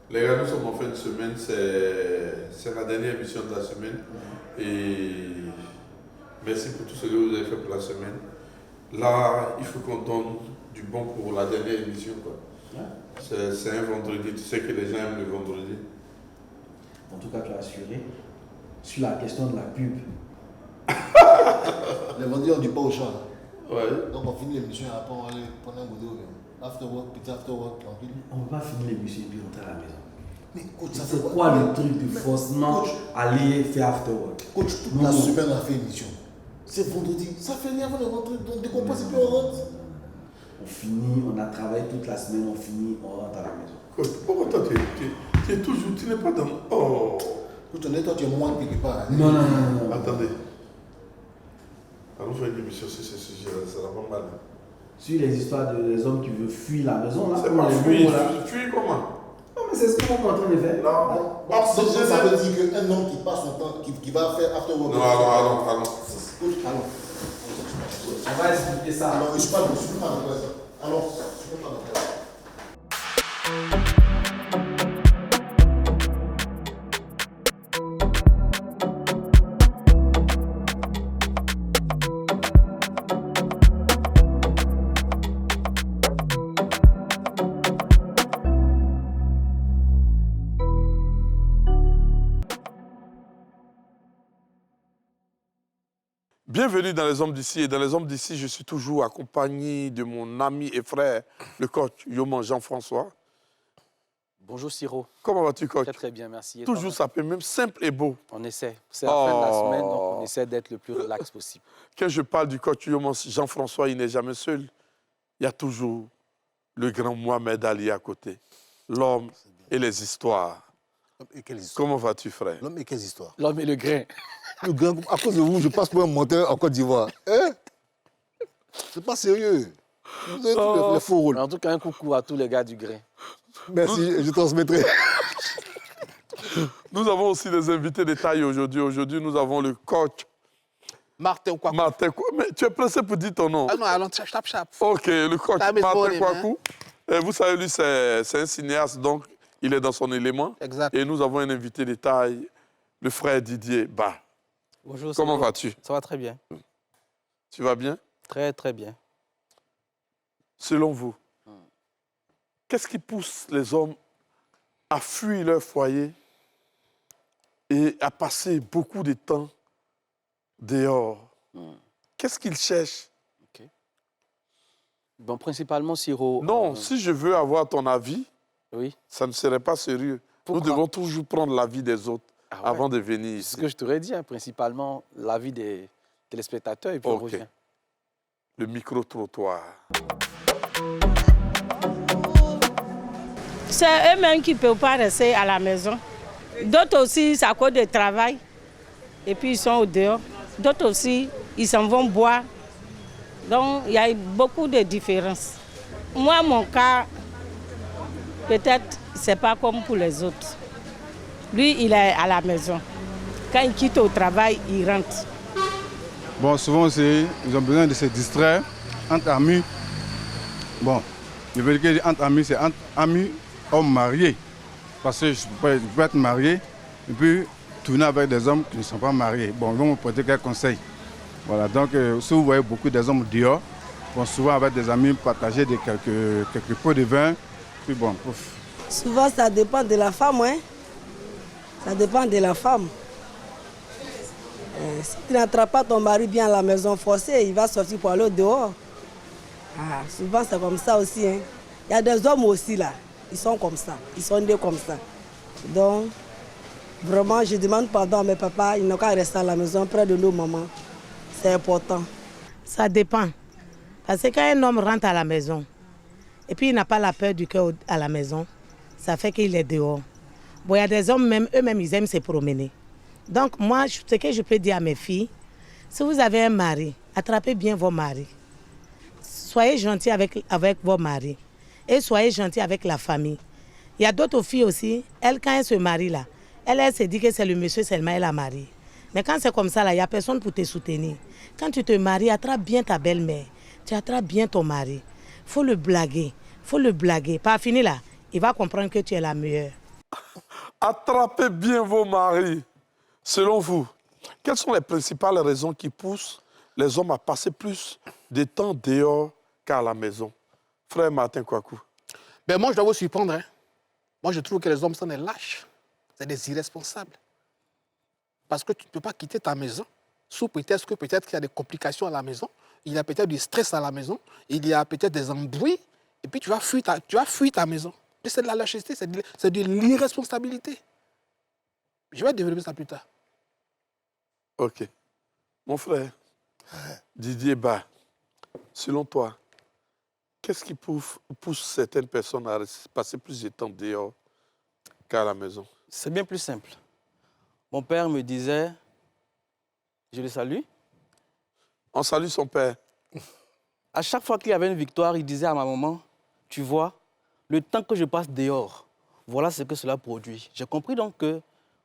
Les gars, nous sommes en fin de semaine, c'est la dernière émission de la semaine. Et merci pour tout ce que vous avez fait pour la semaine. Là, il faut qu'on donne du bon pour la dernière émission, quoi. C'est un vendredi, tu sais que les gens aiment le vendredi. En tout cas, tu as assuré sur la question de la pub. Les vendredis, on ne dit pas au chat. Ouais. Donc on finit l'émission et après on va aller prendre un boudou. After work, petit after work, tranquille. On ne peut pas finir l'émission et puis rentrer à la maison. Mais coach, ça C'est quoi le truc de forcément aller faire after work? Coach, toute la semaine on a fait émission. C'est vendredi, ça fait rien avant de rentrer. Donc dès qu'on passe et puis on rentre. On finit, on a travaillé toute la semaine, on finit, on rentre à la maison. Coach, pourquoi toi tu es toujours, tu n'es pas dans... Oh. Coach, toi tu es moins quelque part. Non. Attendez. Allons faire une émission sur ce sujet-là, ça va pas mal. Sur les histoires des hommes qui veulent fuir la maison, là. C'est pas fuir, fuir comment? Non, mais c'est ce qu'on est en train de faire. Non. Donc ça veut dire qu'un homme qui passe son temps, qui va faire after work. Non, allons. Coach, allons. On va expliquer ça. Alors, je suis pas d'accord avec ça. Alors, je ne suis pas d'accord avec ça. Bienvenue dans Les Hommes d'ici. Et dans Les Hommes d'ici, je suis toujours accompagné de mon ami et frère, le coach Yoman Jean-François. Bonjour Siro. Comment vas-tu, coach? Très bien, merci. Et toujours ça peut même simple et beau. On essaie. C'est la fin de la semaine, donc on essaie d'être le plus relax possible. Quand je parle du coach Yoman Jean-François, il n'est jamais seul. Il y a toujours le grand Mohamed Ali à côté. L'homme et les histoires. Et quelles histoires? Comment vas-tu, frère? L'homme et quelles histoires? L'homme et le grain. Le grain, à cause de vous, je passe pour un menteur en Côte d'Ivoire. Hein? C'est pas sérieux. Vous avez tous les faux rôles. En tout cas, un coucou à tous les gars du grain. Merci, je transmettrai. Nous avons aussi des invités de taille aujourd'hui. Aujourd'hui, nous avons le coach Martin Kwaku. Martin Kwaku. Mais tu es pressé pour dire ton nom? Ah non, allons, chap. Ok, le coach Time is Martin morning, Kwaku. Vous savez, lui, c'est un cinéaste, donc il est dans son élément. Exact. Et nous avons un invité de taille, le frère Didier Bah. Bonjour. Comment vas-tu? Ça va très bien. Tu vas bien? Très, très bien. Selon vous, qu'est-ce qui pousse les hommes à fuir leur foyer et à passer beaucoup de temps dehors? Qu'est-ce qu'ils cherchent? Okay. Bon, principalement, Siro... Non, si je veux avoir ton avis, oui. Ça ne serait pas sérieux. Pourquoi? Nous devons toujours prendre l'avis des autres avant de venir ici. C'est ce que je t'aurais dit, hein, principalement l'avis des téléspectateurs et puis on revient. Le micro-trottoir. C'est eux-mêmes qui ne peuvent pas rester à la maison. D'autres aussi, c'est à cause du travail. Et puis ils sont au dehors. D'autres aussi, ils s'en vont boire. Donc il y a beaucoup de différences. Moi, mon cas, peut-être, ce n'est pas comme pour les autres. Lui, il est à la maison. Quand il quitte au travail, il rentre. Bon, souvent aussi, ils ont besoin de se distraire entre amis. Bon, je veux dire entre amis, c'est entre amis hommes mariés. Parce que je peux être marié et puis tourner avec des hommes qui ne sont pas mariés. Bon, ils vont me porter quelques conseils. Voilà, donc si vous voyez beaucoup des hommes dehors, bon, souvent avec des amis, partager quelques pots de vin, puis bon, pouf. Souvent, ça dépend de la femme, hein. Ça dépend de la femme. Si tu n'attrapes pas ton mari bien à la maison forcée, il va sortir pour aller dehors. Ah, souvent, c'est comme ça aussi, hein. Il y a des hommes aussi, là. Ils sont comme ça. Ils sont nés comme ça. Donc, vraiment, je demande pardon à mes papas. Ils n'ont qu'à rester à la maison près de nos mamans. C'est important. Ça dépend. Parce que quand un homme rentre à la maison, et puis il n'a pas la peur du cœur à la maison, ça fait qu'il est dehors. Bon, il y a des hommes, même eux-mêmes, ils aiment se promener. Donc, moi, ce que je peux dire à mes filles, si vous avez un mari, attrapez bien vos maris. Soyez gentils avec vos maris. Et soyez gentils avec la famille. Il y a d'autres filles aussi, elles, quand elles se marient là, elles se disent que c'est le monsieur seulement, elle a marié. Mais quand c'est comme ça, là, il n'y a personne pour te soutenir. Quand tu te maries, attrape bien ta belle-mère. Tu attrapes bien ton mari. Il faut le blaguer. Pas fini là. Il va comprendre que tu es la meilleure. Attrapez bien vos maris. Selon vous, quelles sont les principales raisons qui poussent les hommes à passer plus de temps dehors qu'à la maison? Frère Martin Kouakou. Ben moi, je dois vous surprendre. Hein. Moi, je trouve que les hommes sont des lâches. C'est des irresponsables. Parce que tu ne peux pas quitter ta maison sous prétexte que peut-être qu'il y a des complications à la maison, il y a peut-être du stress à la maison, il y a peut-être des embrouilles, et puis tu vas fuir ta maison. Mais c'est de la lâcheté, c'est de l'irresponsabilité. Je vais développer ça plus tard. OK. Mon frère, Didier Ba, selon toi, qu'est-ce qui pousse certaines personnes à passer plus de temps dehors qu'à la maison? C'est bien plus simple. Mon père me disait, je le salue. On salue son père. À chaque fois qu'il y avait une victoire, il disait à ma maman, tu vois, le temps que je passe dehors, voilà ce que cela produit. J'ai compris donc que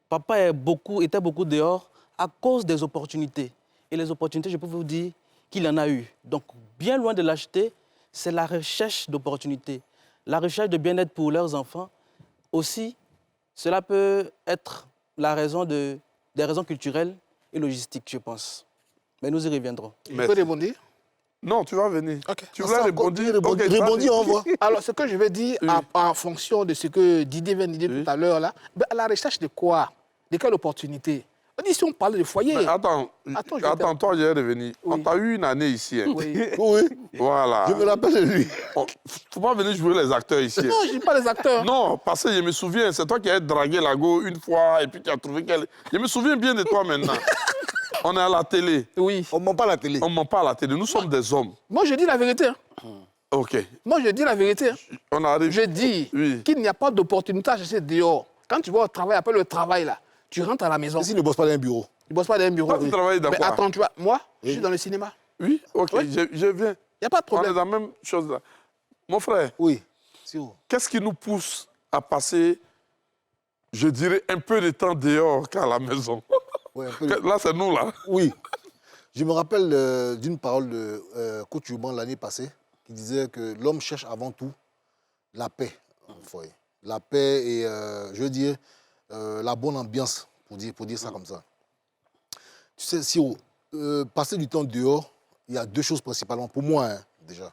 papa était beaucoup dehors à cause des opportunités. Et les opportunités, je peux vous dire qu'il en a eu. Donc, bien loin de l'acheter, c'est la recherche d'opportunités, la recherche de bien-être pour leurs enfants. Aussi, cela peut être la raison des raisons culturelles et logistiques, je pense. Mais nous y reviendrons. Je peux rebondir? Non, tu vas venir. Okay. Tu voulais rebondir? Rebondir, on voit. Alors, ce que je vais dire, Oui. en fonction de ce que Didier vient de dire tout à l'heure, là, ben, à la recherche de quoi? De quelle opportunité? On dit si on parle de foyer. Mais attends, toi, j'ai revenu. Oui. On t'a eu une année ici. Hein. Oui. Oui, Voilà. je me rappelle de lui. Faut pas venir jouer les acteurs ici. Non, je ne dis pas les acteurs. Non, parce que je me souviens, c'est toi qui as dragué la go une fois et puis tu as trouvé qu'elle... Je me souviens bien de toi maintenant. On est à la télé. Oui. On ne ment pas à la télé. On ne ment pas à la télé. Nous sommes des hommes. Moi, je dis la vérité. Hein. OK. Moi, je dis la vérité. Hein. On arrive. Je dis Oui. qu'il n'y a pas d'opportunité à chercher dehors. Quand tu vas au travail, après le travail, là, tu rentres à la maison. Et s'il ne bosse pas dans un bureau? Tu ne bosses pas dans un bureau. Toi, tu travailles dans Mais quoi? attends, tu vois, moi, je suis dans le cinéma. Oui, OK, Oui. je viens. Il n'y a pas de On est problème. dans la même chose là. Mon frère, Oui. Si vous. qu'est-ce qui nous pousse à passer, je dirais, un peu de temps dehors qu'à la maison? Ouais, un peu de- Là, c'est nous, là. Oui. Je me rappelle d'une parole de coach Human l'année passée qui disait que l'homme cherche avant tout la paix au foyer. La paix et, je veux dire, la bonne ambiance, pour dire ça comme ça. Tu sais, si passer du temps dehors, il y a deux choses principalement, pour moi, hein, déjà.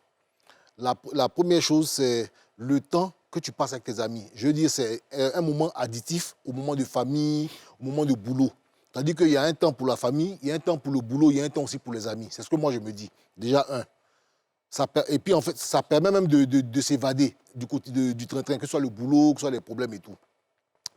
La première chose, c'est le temps que tu passes avec tes amis. Je veux dire, c'est un moment additif au moment de famille, au moment de boulot. C'est-à-dire qu'il y a un temps pour la famille, il y a un temps pour le boulot, il y a un temps aussi pour les amis. C'est ce que moi, je me dis. Déjà, et puis, en fait, ça permet même de s'évader du côté du train-train, que ce soit le boulot, que ce soit les problèmes et tout.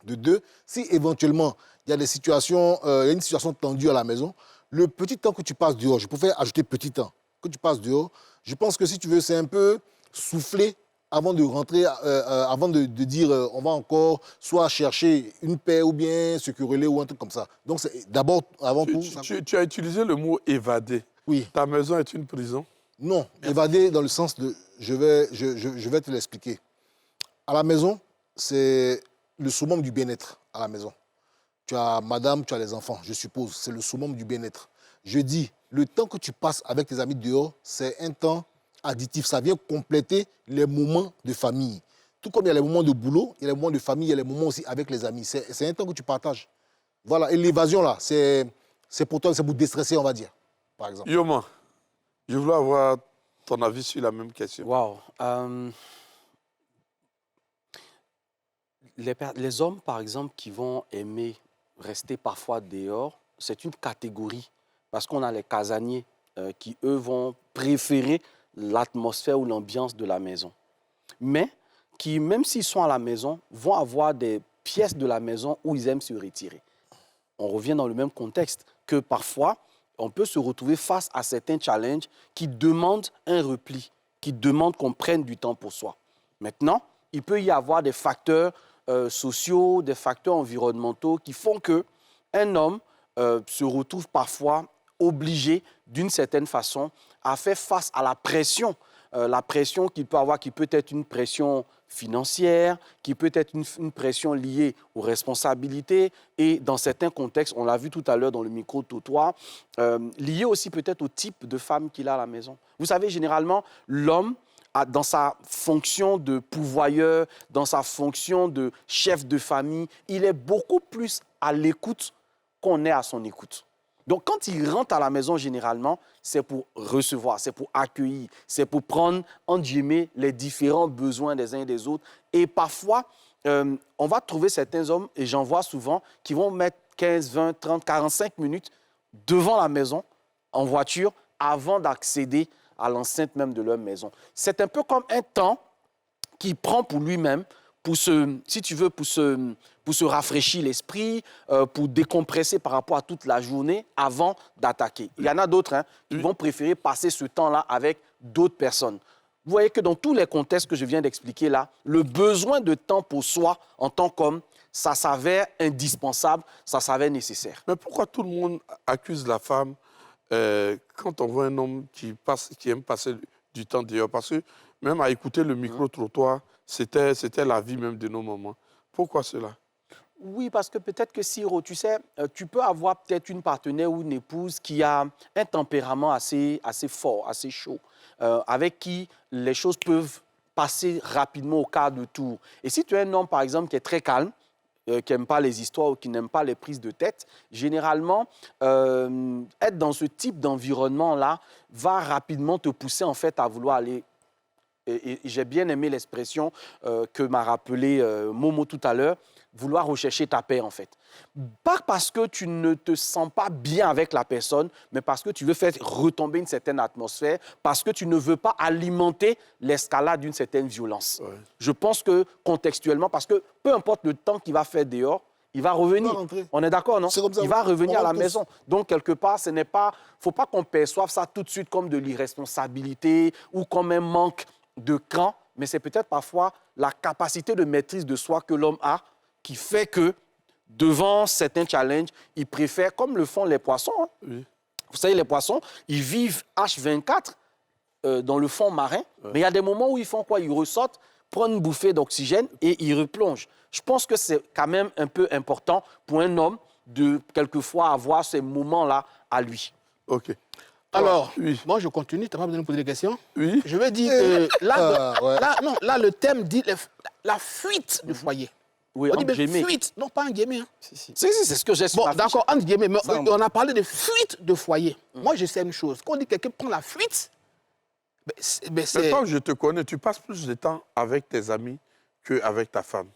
De deux, si éventuellement, il y a des situations, il y a une situation tendue à la maison, le petit temps que tu passes dehors, je préfère ajouter petit temps, que tu passes dehors, je pense que si tu veux, c'est un peu souffler avant de rentrer, avant de dire on va encore soit chercher une paix ou bien se quereller ou un truc comme ça. Donc, c'est d'abord, avant tout... Tu as utilisé le mot évader. Oui. Ta maison est une prison? Non, évader dans le sens de... Je vais te l'expliquer. À la maison, c'est le summum du bien-être à la maison. Tu as madame, tu as les enfants, je suppose. C'est le summum du bien-être. Je dis, le temps que tu passes avec tes amis dehors, c'est un temps additif. Ça vient compléter les moments de famille. Tout comme il y a les moments de boulot, il y a les moments de famille, il y a les moments aussi avec les amis. C'est un temps que tu partages. Voilà. Et l'évasion, là, c'est pour toi, c'est pour déstresser, on va dire, par exemple. Yoma, je voulais avoir ton avis sur la même question. Waouh. Les hommes, par exemple, qui vont aimer rester parfois dehors, c'est une catégorie. Parce qu'on a les casaniers qui, eux, vont préférer l'atmosphère ou l'ambiance de la maison. Mais qui, même s'ils sont à la maison, vont avoir des pièces de la maison où ils aiment se retirer. On revient dans le même contexte que parfois, on peut se retrouver face à certains challenges qui demandent un repli, qui demandent qu'on prenne du temps pour soi. Maintenant, il peut y avoir des facteurs sociaux, des facteurs environnementaux qui font qu'un homme se retrouve parfois obligé, d'une certaine façon, à faire face à la pression qu'il peut avoir, qui peut être une pression financière, qui peut être une pression liée aux responsabilités et dans certains contextes, on l'a vu tout à l'heure dans le micro-trottoir, liée aussi peut-être au type de femme qu'il a à la maison. Vous savez, généralement, l'homme dans sa fonction de pourvoyeur, dans sa fonction de chef de famille, il est beaucoup plus à l'écoute qu'on est à son écoute. Donc, quand il rentre à la maison, généralement, c'est pour recevoir, c'est pour accueillir, c'est pour prendre, entre guillemets, les différents besoins des uns et des autres. Et parfois, on va trouver certains hommes, et j'en vois souvent, qui vont mettre 15, 20, 30, 45 minutes devant la maison, en voiture, avant d'accéder à l'enceinte même de leur maison. C'est un peu comme un temps qu'il prend pour lui-même, pour si tu veux, pour se rafraîchir l'esprit, pour décompresser par rapport à toute la journée avant d'attaquer. Il y en a d'autres qui vont préférer passer ce temps-là avec d'autres personnes. Vous voyez que dans tous les contextes que je viens d'expliquer là, le besoin de temps pour soi en tant qu'homme, ça s'avère indispensable, ça s'avère nécessaire. Mais pourquoi tout le monde accuse la femme quand on voit un homme qui aime passer du temps dehors? Parce que même à écouter le micro-trottoir, c'était la vie même de nos mamans. Pourquoi cela? Oui, parce que peut-être que Siro, tu sais, tu peux avoir peut-être une partenaire ou une épouse qui a un tempérament assez fort, assez chaud, avec qui les choses peuvent passer rapidement au quart de tour. Et si tu es un homme, par exemple, qui est très calme, qui n'aime pas les histoires ou qui n'aime pas les prises de tête, généralement, être dans ce type d'environnement-là va rapidement te pousser en fait à vouloir aller... Et j'ai bien aimé l'expression que m'a rappelé Momo tout à l'heure, vouloir rechercher ta paix en fait. Pas parce que tu ne te sens pas bien avec la personne, mais parce que tu veux faire retomber une certaine atmosphère, parce que tu ne veux pas alimenter l'escalade d'une certaine violence. Ouais. Je pense que contextuellement, parce que peu importe le temps qu'il va faire dehors, il va revenir. On est d'accord, non? Il va revenir à la maison. Donc, quelque part, ce n'est pas... Il ne faut pas qu'on perçoive ça tout de suite comme de l'irresponsabilité ou comme un manque de cran, mais c'est peut-être parfois la capacité de maîtrise de soi que l'homme a qui fait que, devant certains challenges, il préfère, comme le font les poissons. Hein. Oui. Vous savez, les poissons, ils vivent H24 dans le fond marin, mais il y a des moments où ils font quoi? Ils ressortent, prennent une bouffée d'oxygène et ils replongent. Je pense que c'est quand même un peu important pour un homme de, quelquefois, avoir ces moments-là à lui. OK. Alors, moi, je continue. Tu n'as pas besoin de me poser des questions? Oui. Je veux dire que là, le thème dit la fuite du foyer. Oui, on dit mais fuite, non pas en guillemets. Hein. Si, c'est ce que j'ai su. Bon, d'accord, entre guillemets, mais on a parlé de fuite de foyer. Moi, je sais une chose. Quand on dit que quelqu'un prend la fuite, mais toi, je te connais, tu passes plus de temps avec tes amis qu'avec ta femme.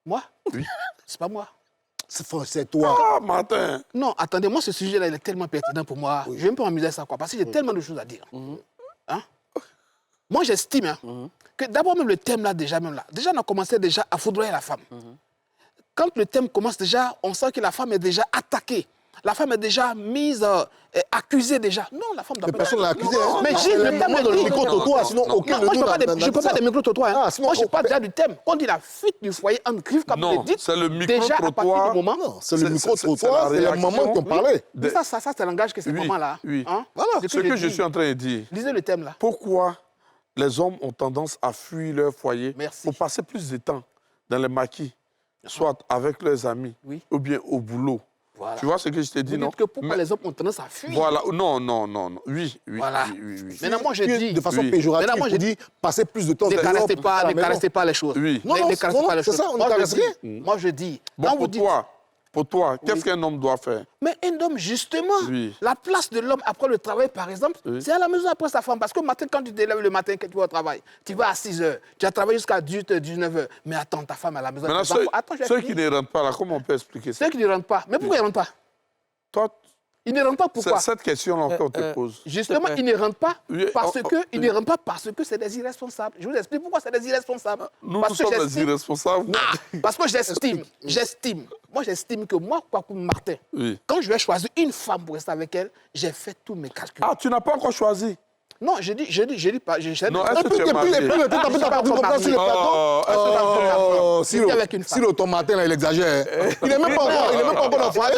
Moi? Oui. C'est pas moi. C'est toi. Ah, Martin. Non, attendez, moi, ce sujet-là, il est tellement pertinent pour moi. Je vais un peu m'amuser à ça, quoi, parce que j'ai tellement de choses à dire. Hein? Moi, j'estime que d'abord, même le thème là, déjà, on a commencé déjà à foudroyer la femme. Quand le thème commence déjà, on sent que la femme est déjà attaquée. La femme est déjà mise, accusée déjà. Non, la femme doit pas... personne l'a accusée. Mais j'ai le thème dans le micro-trottoir, sinon aucun... Moi, je ne peux pas des micro-trottoirs. Moi, je parle déjà du thème. Quand on dit la fuite du foyer en griffe, comme vous dites, c'est le déjà à partir du moment... Non, c'est le micro-trottoir, c'est la maman qu'on parlait. Mais ça, c'est le langage que ces mamans-là. Oui, voilà. Ce que je suis en train de dire. Lisez le thème là. Pourquoi les hommes ont tendance à fuir leur foyer pour passer plus de temps dans les maquis, soit avec leurs amis ou bien au boulot? Voilà. Tu vois ce que je t'ai dit, non? Vous dites que pourquoi les hommes ont tendance à fuir? Voilà, non. Oui. Voilà. Maintenant, moi, je dis... De façon péjorative, moi, je dis passer plus de temps... Ne caressez pas les choses. Oui. Ne caressez pas les choses. C'est ça, on ne caresse rien. Moi, je dis... Bon, pour toi, qu'est-ce qu'un homme doit faire? Mais un homme, justement, la place de l'homme après le travail, par exemple, c'est à la maison après sa femme. Parce que matin, quand tu te lèves le matin, que tu vas au travail, tu vas à 6 h, tu as travaillé jusqu'à 18 h, 19 h. Mais attends, ta femme à la maison... Maintenant, ceux qui ne rentrent pas là, comment on peut expliquer ça? Ceux qui ne rentrent pas. Mais pourquoi ils ne rentrent pas? Toi, ils ne rentrent pas pourquoi? C'est cette question-là qu'on te pose. Justement, ils ne rentrent pas parce que c'est des irresponsables. Je vous explique pourquoi c'est des irresponsables. Nous sommes des irresponsables. Parce que j'estime. Moi, j'estime que moi, Kwaku Martin, quand je vais choisir une femme pour rester avec elle, j'ai fait tous mes calculs. Ah, tu n'as pas encore choisi? Non, je dis pas. Non, est-ce que tu es marié? Si le Tomatin, là, il exagère. Il n'est même pas encore dans le foyer.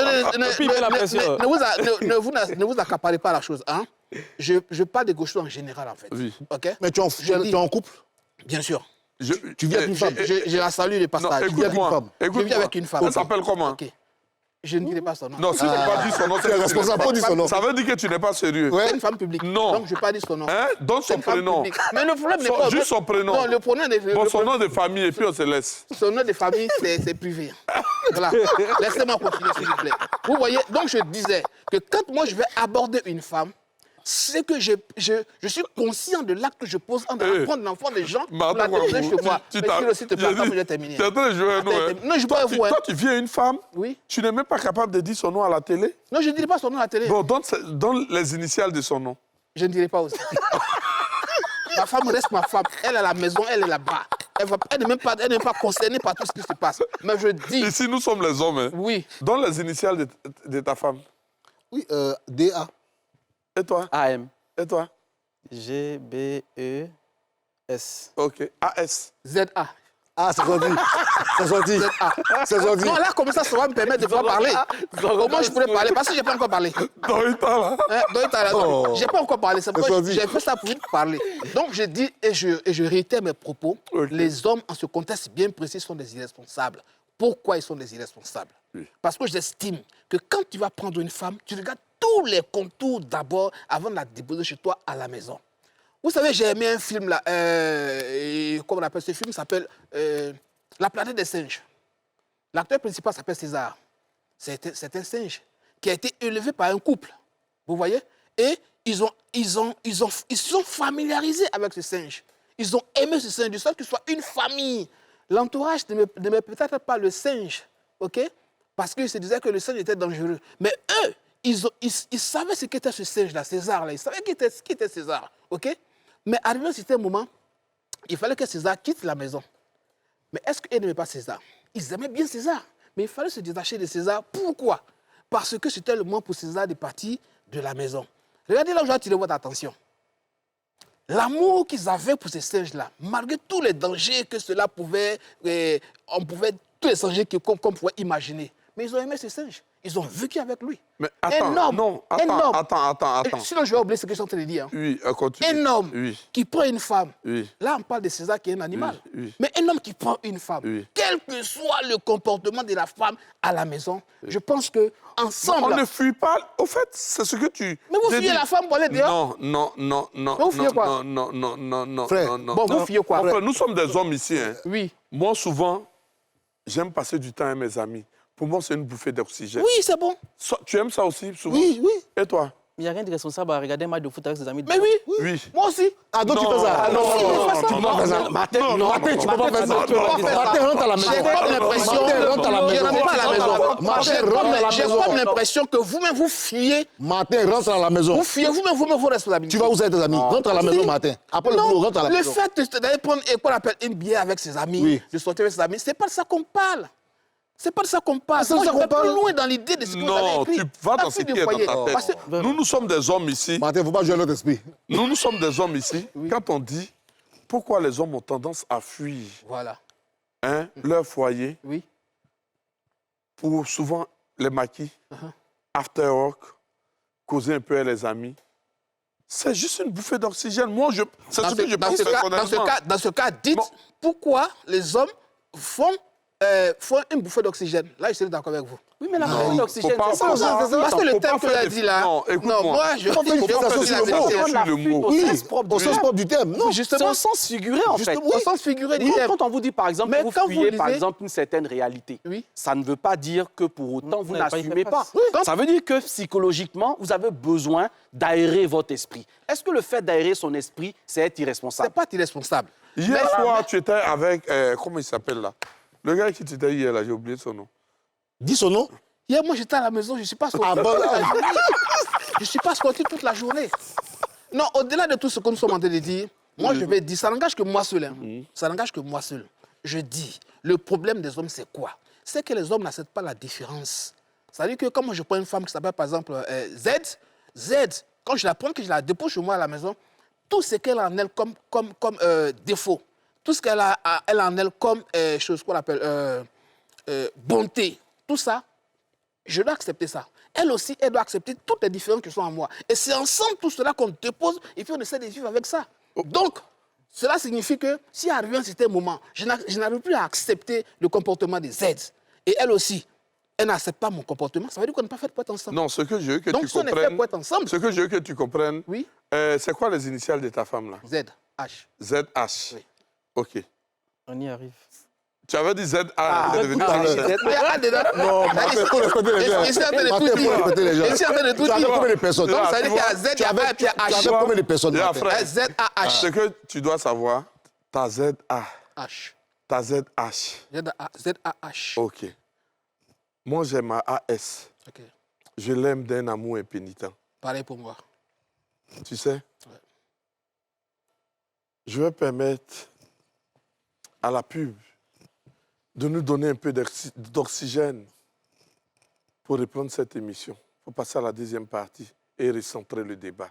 Ne vous accaparez pas la chose. Hein? Je parle des gauchos en général, en fait. Oui. Okay? Mais tu es en couple? Bien sûr. Tu viens avec une femme? Je la salue, le passage. Écoute-moi. Je viens avec une femme. Elle s'appelle comment? Je ne dirai pas son nom. Non, si tu n'as pas dit son nom, Tu es responsable, faut dire son nom. Ça veut dire que tu n'es pas sérieux. C'est une femme publique. Non. Donc, je ne vais pas dire son nom. Hein? Donne C'est son une femme prénom. publique. Mais le problème n'est pas... Juste son prénom. Non, le prénom... Bon, son nom de famille, et puis on se laisse. Son nom de famille, c'est privé. Voilà. Laissez-moi continuer, s'il vous plaît. Vous voyez, donc je disais que quand moi je vais aborder une femme, c'est que je suis conscient de l'acte que je pose en train de prendre l'enfant des gens pour la déposer chez moi. Mais s'il te plaît, attends, je vais terminer. Tu es en train de jouer à nous. Hein. Non, je ne pas vous. Toi, tu viens une femme, Oui. tu n'es même pas capable de dire son nom à la télé. Non, je ne dirai pas son nom à la télé. Bon, donne les initiales de son nom. Je ne dirai pas aussi. Ma femme reste ma femme. Elle est à la maison, elle est là-bas. Elle n'est même pas concernée par tout ce qui se passe. Mais je dis... Ici, nous sommes les hommes. Hein. Oui. Donne les initiales de ta femme. Oui, DA. Et toi? AM. Et toi? GBES. OK. AS. ZA. Ah, c'est gentil. C'est gentil. C'est gentil. Non, là, comme ça va me permettre de pouvoir parler. Comment je pourrais parler? Parce que je n'ai pas encore parlé. Doïta, là. Oh. Je n'ai pas encore parlé. C'est pourquoi Vas-y. j'ai fait ça pour vite parler. Donc, je dis et je réitère mes propos. Ok. Les hommes, en ce contexte bien précis, sont des irresponsables. Pourquoi ils sont des irresponsables? Oui. Parce que j'estime que quand tu vas prendre une femme, tu regardes tous les contours d'abord avant de la déposer chez toi à la maison. Vous savez, j'ai aimé un film, là, comment on appelle ce film? S'appelle La planète des singes. L'acteur principal s'appelle César. C'est un singe qui a été élevé par un couple. Vous voyez? Et ils se sont familiarisés avec ce singe. Ils ont aimé ce singe, de sorte qu'il soit une famille. L'entourage n'aimait peut-être pas le singe, ok? Parce qu'ils se disaient que le singe était dangereux. Mais eux, ils savaient ce qu'était ce singe-là, César-là. Ils savaient qui était César, ok? Mais arrivé à un certain moment, il fallait que César quitte la maison. Mais est-ce qu'ils n'aimaient pas César? Ils aimaient bien César. Mais il fallait se détacher de César. Pourquoi? Parce que c'était le moment pour César de partir de la maison. Regardez là où j'ai attiré votre attention. L'amour qu'ils avaient pour ces singes-là, malgré tous les dangers que cela pouvait, tous les dangers qu'on pouvait imaginer. Mais ils ont aimé ces singes. Ils ont vécu avec lui. Mais attends, attends. Sinon, je vais oublier ce que je suis en train de dire. Hein. Oui, continue. Un homme Oui. qui prend une femme. Oui. Là, on parle de César qui est un animal. Oui, oui. Mais un homme qui prend une femme, Oui. quel que soit le comportement de la femme à la maison, je pense que ensemble. On ne fuit pas. Au fait, c'est ce que tu... Mais vous fuyez la femme pour aller dehors? Non. Mais vous fuyez quoi? Non. Frère, non. Bon, vous fuyez quoi? Enfin, nous sommes des hommes ici. Hein. Oui. Moi, souvent, j'aime passer du temps avec mes amis. Pour moi, c'est une bouffée d'oxygène. Oui, c'est bon. Tu aimes ça aussi, souvent? Oui. Et toi? Il n'y a rien de responsable à regarder un match de foot avec ses amis. Mais oui. Oui. Moi aussi. Ah, donc tu fais ça? Non, Martin, tu peux pas faire ça. Martin, rentre à la maison. J'ai comme l'impression. Martin, rentre à la Je maison. rentre pas à la maison. Martin, rentre à la J'ai maison. comme l'impression que vous-même, vous fuyez. Martin, rentre à la maison. Vous fuyez vous-même vos responsabilités. Tu vas où avec tes amis? Rentre à la maison, Martin. Après le boulot, rentre à la Le maison. fait d'aller prendre qu'on appelle une bière avec ses amis, Oui. de sortir avec ses amis, c'est pas de ça qu'on parle. C'est pas de ça qu'on parle. C'est de Moi, ça je qu'on vais plus parle. loin dans l'idée de ce que vous avez Non, écrit. tu vas Pas dans ce plus qui de est dans foyer. ta Parce tête. que- Nous sommes des hommes ici. Martin, il ne faut pas jouer notre esprit. Nous sommes des hommes ici. Quand on dit pourquoi les hommes ont tendance à fuir Voilà. leur foyer Oui. pour souvent les maquis, after work, causer un peu avec les amis, c'est juste une bouffée d'oxygène. Moi, c'est ce que je pense personnellement. Dans ce cas, dites Bon. pourquoi les hommes font une bouffée d'oxygène. Là, je suis d'accord avec vous. Oui, mais la Non, bouffée faut d'oxygène, pas- c'est faut ça. pas- Parce que le faut thème pas que faire tu as des- dit là. Non, écoute-moi. moi, je Faut faire une je fixation dis sur la le mot. vérité. Sur le mot. Au Oui, sens propre au du sens terme. propre du terme. Non, C'est Justement, au sens figuré, en fait. Justement, au sens figuré du Nous, terme. quand on vous dit, par exemple, Mais que vous quand vous fuyez, par lisez- exemple, une certaine réalité, Oui. ça ne veut pas dire que pour autant, vous n'avez pas n'assumez fait pas. face. Oui. Ça veut dire que psychologiquement, vous avez besoin d'aérer votre esprit. Est-ce que le fait d'aérer son esprit, c'est être C'est irresponsable? pas irresponsable. Hier soir, tu étais avec... comment il s'appelle là? Le gars qui t'était hier là, j'ai oublié son nom. dis son nom. Hier, moi, j'étais à la maison, je ne suis pas sorti Ah, bon, toute la journée. Je ne suis pas sorti toute la journée. Non, au-delà de tout ce que nous sommes en train de dire, moi, je vais dire, ça n'engage que moi seul. Hein. Ça n'engage que moi seul. Je dis, le problème des hommes, c'est quoi? C'est que les hommes n'acceptent pas la différence. C'est-à-dire que quand moi, je prends une femme qui s'appelle, par exemple, Z, quand je la prends, que je la dépose chez moi à la maison, tout ce qu'elle a en elle comme défaut, tout ce qu'elle a elle en elle comme chose qu'on appelle bonté, tout ça, je dois accepter ça. Elle aussi, elle doit accepter toutes les différences qui sont en moi. Et c'est ensemble tout cela qu'on dépose et puis on essaie de vivre avec ça. Donc, cela signifie que si arrivé un certain moment, je n'arrive plus à accepter le comportement des Z. Et elle aussi, elle n'accepte pas mon comportement, ça veut dire qu'on n'est pas fait pour être ensemble. Non, ce que je veux que Donc, tu si on est fait comprennes... pour être ensemble... Ce que je veux que tu comprennes, Oui. C'est quoi les initiales de ta femme, là? ZH. ZH. Oui. OK. On y arrive. Tu avais dit ZA, Ah, c'est devenu tout à l'heure. HZ. Mais ah, dedans. Non, Martin, il faut respecter les gens. Je suis en train de Martin, tout il faut dire. respecter les gens. Je suis en train de tout Tu avais dire. combien de personnes? Donc, ça veut dire qu'il y a Z, il y a A, et puis il y a Tu H. avais combien de personnes, Là, Martin? frère, ZAH. ce que tu dois savoir, ta ZA, H. ta ZH. ZAH. OK. Moi, j'ai ma AS. OK. Je l'aime d'un amour impénitent. Pareil pour moi. Tu sais? Ouais. Je vais permettre à la pub de nous donner un peu d'oxygène pour reprendre cette émission. Il faut passer à la deuxième partie et recentrer le débat.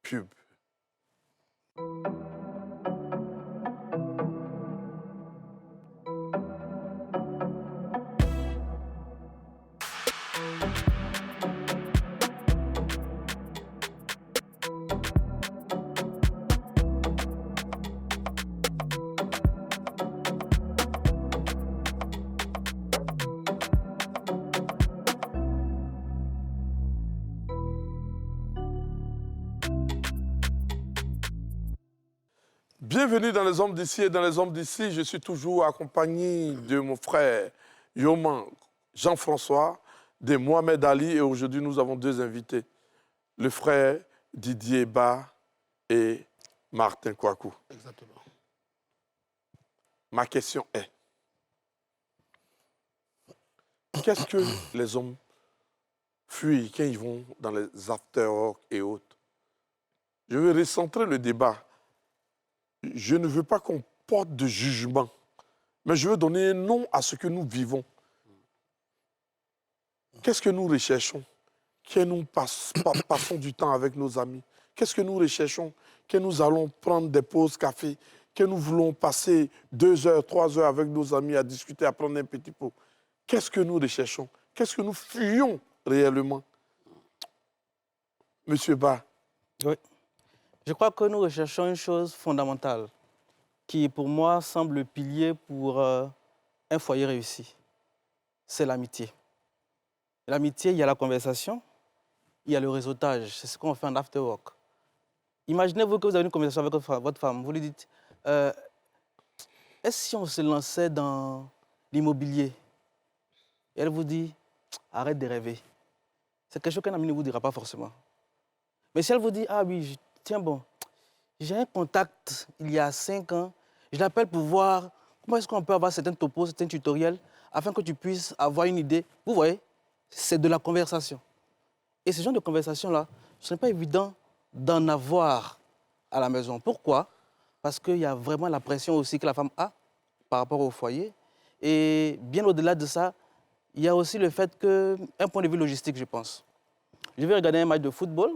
Pub. Bienvenue dans Les Hommes d'ici et dans Les Hommes d'ici. Je suis toujours accompagné de mon frère Yoman Jean-François, de Mohamed Ali et aujourd'hui nous avons deux invités, le frère Didier Ba et Martin Kouakou. Exactement. Ma question est, qu'est-ce que les hommes fuient quand ils vont dans les after-work et autres? Je vais recentrer le débat. Je ne veux pas qu'on porte de jugement, mais je veux donner un nom à ce que nous vivons. Qu'est-ce que nous recherchons quand nous passons du temps avec nos amis? Qu'est-ce que nous recherchons quand nous allons prendre des pauses café? Quand nous voulons passer 2 heures, 3 heures avec nos amis à discuter, à prendre un petit pot? Qu'est-ce que nous recherchons? Qu'est-ce que nous fuyons réellement? Monsieur Ba. Oui. Je crois que nous recherchons une chose fondamentale qui, pour moi, semble le pilier pour un foyer réussi. C'est l'amitié. L'amitié, il y a la conversation, il y a le réseautage. C'est ce qu'on fait en after work. Imaginez-vous que vous avez une conversation avec votre femme. Vous lui dites, est-ce si on se lançait dans l'immobilier? Et elle vous dit, arrête de rêver. C'est quelque chose qu'un ami ne vous dira pas forcément. Mais si elle vous dit, ah oui, tiens bon, j'ai un contact il y a 5 ans, je l'appelle pour voir comment est-ce qu'on peut avoir certains topos, certains tutoriels, afin que tu puisses avoir une idée. Vous voyez, c'est de la conversation. Et ce genre de conversation-là, ce n'est pas évident d'en avoir à la maison. Pourquoi? Parce qu'il y a vraiment la pression aussi que la femme a par rapport au foyer. Et bien au-delà de ça, il y a aussi le fait qu'un point de vue logistique, je pense. Je vais regarder un match de football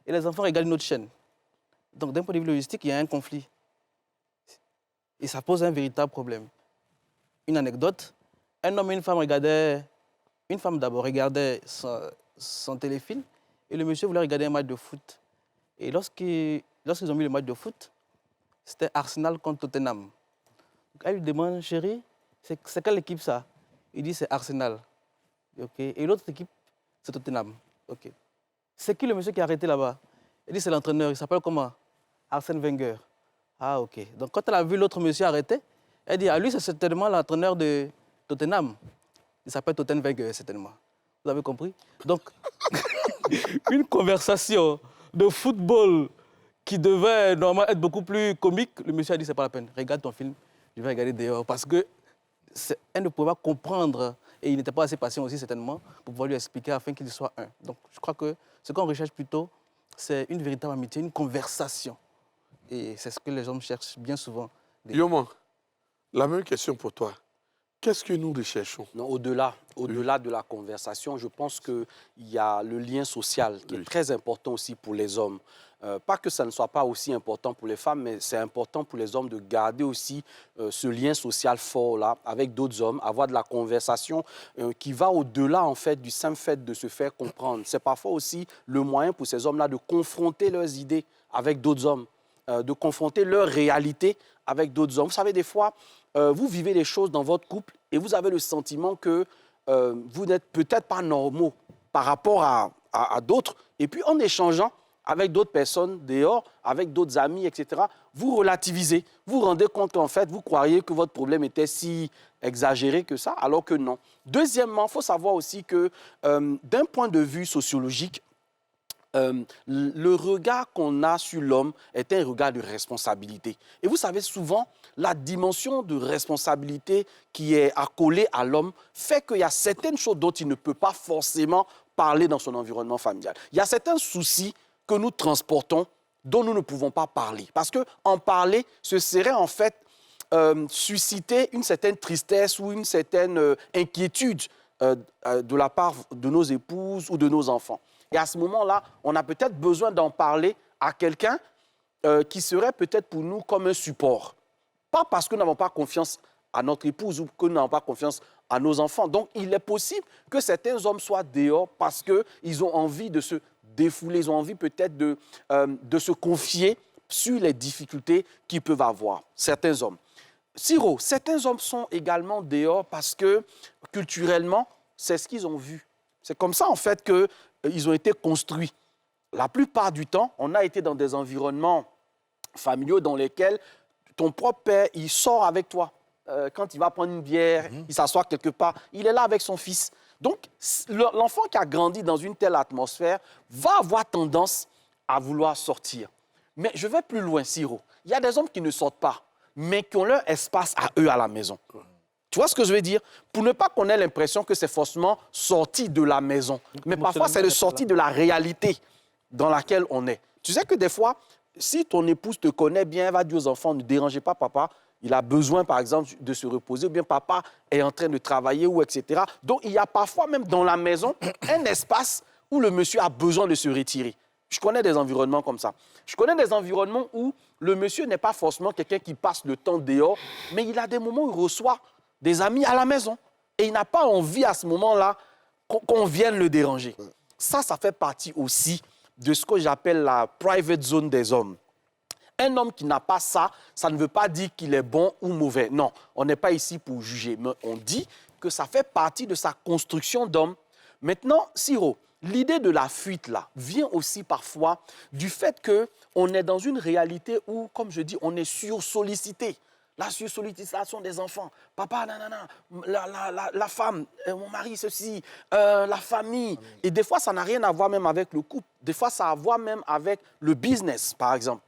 et les enfants regardent une autre chaîne. Donc, d'un point de vue logistique, il y a un conflit. Et ça pose un véritable problème. Une anecdote, un homme et une femme regardaient... Une femme d'abord regardait son téléfilm et le monsieur voulait regarder un match de foot. Et lorsqu'ils ont mis le match de foot, c'était Arsenal contre Tottenham. Donc, elle lui demande, chérie, c'est quelle équipe ça? Il dit, c'est Arsenal. Okay. Et l'autre équipe, c'est Tottenham. Okay. C'est qui le monsieur qui a arrêté là-bas? Il dit, c'est l'entraîneur. Il s'appelle comment? Arsène Wenger. Ah, ok. Donc, quand elle a vu l'autre monsieur arrêté, elle dit, ah, lui, c'est certainement l'entraîneur de Tottenham. Il s'appelle Tottenham Wenger, certainement. Vous avez compris? Donc, une conversation de football qui devait normalement être beaucoup plus comique, le monsieur a dit, c'est pas la peine. Regarde ton film, je vais regarder dehors. Parce qu'elle ne pouvait pas comprendre, et il n'était pas assez patient aussi, certainement, pour pouvoir lui expliquer afin qu'il soit un. Donc, je crois que ce qu'on recherche plutôt, c'est une véritable amitié, une conversation. Et c'est ce que les hommes cherchent bien souvent. Yoman, la même question pour toi. Qu'est-ce que nous recherchons? Non, au-delà de la conversation, je pense qu'il y a le lien social qui est très important aussi pour les hommes. Pas que ça ne soit pas aussi important pour les femmes, mais c'est important pour les hommes de garder aussi ce lien social fort-là avec d'autres hommes, avoir de la conversation qui va au-delà en fait du simple fait de se faire comprendre. C'est parfois aussi le moyen pour ces hommes-là de confronter leurs idées avec d'autres hommes, de confronter leur réalité avec d'autres hommes. Vous savez, des fois, vous vivez les choses dans votre couple et vous avez le sentiment que vous n'êtes peut-être pas normaux par rapport à d'autres. Et puis, en échangeant avec d'autres personnes dehors, avec d'autres amis, etc., vous relativisez. Vous vous rendez compte qu'en fait, vous croyez que votre problème était si exagéré que ça, alors que non. Deuxièmement, il faut savoir aussi que d'un point de vue sociologique, le regard qu'on a sur l'homme est un regard de responsabilité. Et vous savez, souvent, la dimension de responsabilité qui est accolée à l'homme fait qu'il y a certaines choses dont il ne peut pas forcément parler dans son environnement familial. Il y a certains soucis que nous transportons dont nous ne pouvons pas parler. Parce qu'en parler, ce serait en fait susciter une certaine tristesse ou une certaine inquiétude de la part de nos épouses ou de nos enfants. Et à ce moment-là, on a peut-être besoin d'en parler à quelqu'un qui serait peut-être pour nous comme un support. Pas parce que nous n'avons pas confiance à notre épouse ou que nous n'avons pas confiance à nos enfants. Donc, il est possible que certains hommes soient dehors parce qu'ils ont envie de se défouler, ils ont envie peut-être de se confier sur les difficultés qu'ils peuvent avoir, certains hommes. Siro, certains hommes sont également dehors parce que, culturellement, c'est ce qu'ils ont vu. C'est comme ça, en fait, qu'ils ont été construits. La plupart du temps, on a été dans des environnements familiaux dans lesquels ton propre père, il sort avec toi. Quand il va prendre une bière, il s'assoit quelque part, il est là avec son fils. Donc, l'enfant qui a grandi dans une telle atmosphère va avoir tendance à vouloir sortir. Mais je vais plus loin, Siro. Il y a des hommes qui ne sortent pas, mais qui ont leur espace à eux à la maison. Tu vois ce que je veux dire? Pour ne pas qu'on ait l'impression que c'est forcément sorti de la maison. Mais parfois, c'est de sortir de la réalité dans laquelle on est. Tu sais que des fois, si ton épouse te connaît bien, elle va dire aux enfants, ne dérangez pas papa, il a besoin, par exemple, de se reposer, ou bien papa est en train de travailler, ou etc. Donc, il y a parfois même dans la maison un espace où le monsieur a besoin de se retirer. Je connais des environnements comme ça. Je connais des environnements où le monsieur n'est pas forcément quelqu'un qui passe le temps dehors, mais il a des moments où il reçoit des amis à la maison. Et il n'a pas envie à ce moment-là qu'on vienne le déranger. Ça fait partie aussi de ce que j'appelle la private zone des hommes. Un homme qui n'a pas ça, ça ne veut pas dire qu'il est bon ou mauvais. Non, on n'est pas ici pour juger, mais on dit que ça fait partie de sa construction d'homme. Maintenant, Siro, l'idée de la fuite, là, vient aussi parfois du fait qu'on est dans une réalité où, comme je dis, on est sursollicité. La sursollicitation des enfants. Papa, nanana, la femme, mon mari, ceci, la famille. Et des fois, ça n'a rien à voir même avec le couple. Des fois, ça a à voir même avec le business, par exemple.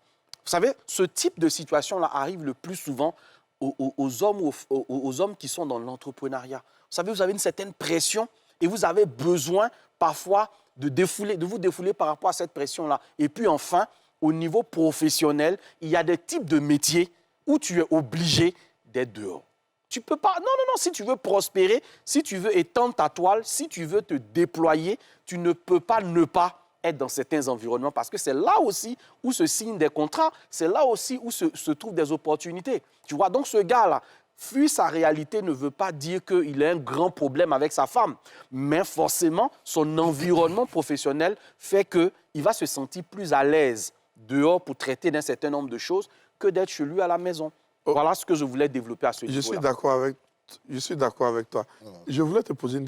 Vous savez, ce type de situation-là arrive le plus souvent aux hommes qui sont dans l'entrepreneuriat. Vous savez, vous avez une certaine pression et vous avez besoin parfois de vous défouler par rapport à cette pression-là. Et puis enfin, au niveau professionnel, il y a des types de métiers où tu es obligé d'être dehors. Tu peux pas... Non, si tu veux prospérer, si tu veux étendre ta toile, si tu veux te déployer, tu ne peux pas ne pas être dans certains environnements parce que c'est là aussi où se signent des contrats, c'est là aussi où se trouvent des opportunités. Tu vois, donc ce gars-là, fuir sa réalité ne veut pas dire qu'il a un grand problème avec sa femme, mais forcément, son environnement professionnel fait qu'il va se sentir plus à l'aise dehors pour traiter d'un certain nombre de choses que d'être chez lui à la maison. Voilà ce que je voulais développer à ce niveau-là. Je suis d'accord avec toi. Je voulais te poser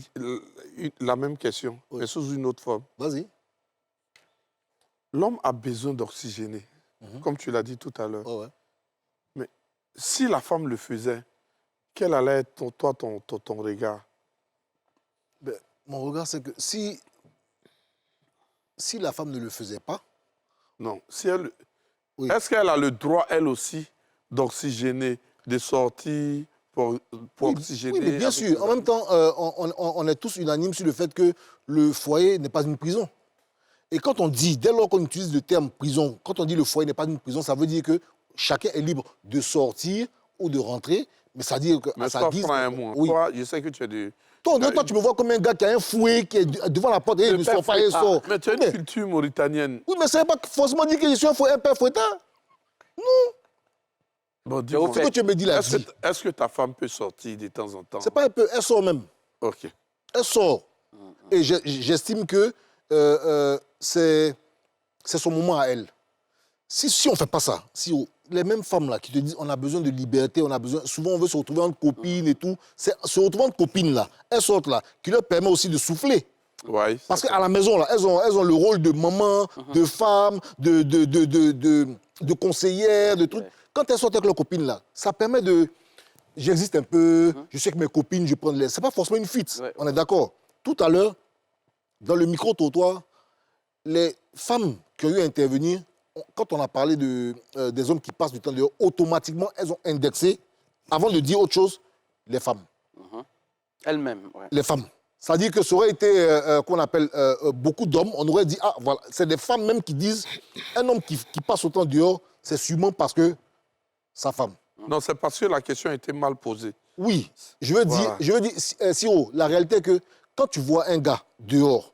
la même question, mais sous une autre forme. Vas-y. L'homme a besoin d'oxygéner, comme tu l'as dit tout à l'heure. Oh ouais. Mais si la femme le faisait, quel allait être ton regard? Ben, mon regard, c'est que si la femme ne le faisait pas... Non. Si elle... Oui. Est-ce qu'elle a le droit, elle aussi, d'oxygéner, de sortir pour oxygéner? Oui, mais bien sûr. En même temps, on est tous unanimes sur le fait que le foyer n'est pas une prison. Et quand on dit, dès lors qu'on utilise le terme prison, quand on dit le foyer n'est pas une prison, ça veut dire que chacun est libre de sortir ou de rentrer, mais ça dit que... Mais ça dit... Oui. Toi, je sais que tu es de... Toi, tu me vois comme un gars qui a un fouet, qui est devant la porte, et il ne sort pas, il sort. Mais tu as une culture mauritanienne. Oui, mais ça ne veut pas forcément dire que je suis un père fouettard. Non. Bon, dis-moi, ce que tu me dis là. Est-ce que ta femme peut sortir de temps en temps? C'est pas un peu, elle sort même. OK. Elle sort. Et j'estime que c'est son moment à elle. Si on ne fait pas ça, les mêmes femmes là qui te disent on a besoin de liberté, souvent on veut se retrouver entre copines et tout, c'est se retrouver entre copines là, elles sortent là, qui leur permet aussi de souffler. Ouais, parce qu'à la maison là, elles ont le rôle de maman, de femme, de conseillère, de trucs. Quand elles sortent avec leurs copines là, ça permet de... J'existe un peu, je sais que mes copines, je prends de l'air. C'est pas forcément une fuite, on est d'accord. Tout à l'heure, dans le micro-trottoir, les femmes qui ont eu à intervenir, quand on a parlé des hommes qui passent du temps dehors, automatiquement, elles ont indexé, avant de dire autre chose, les femmes. Elles-mêmes, ouais. Les femmes. C'est-à-dire que ça aurait été, qu'on appelle, beaucoup d'hommes, on aurait dit, ah, voilà, c'est des femmes même qui disent, un homme qui passe autant dehors, c'est sûrement parce que sa femme. Non, c'est parce que la question a été mal posée. Oui, je veux dire, Siro, la réalité est que quand tu vois un gars dehors,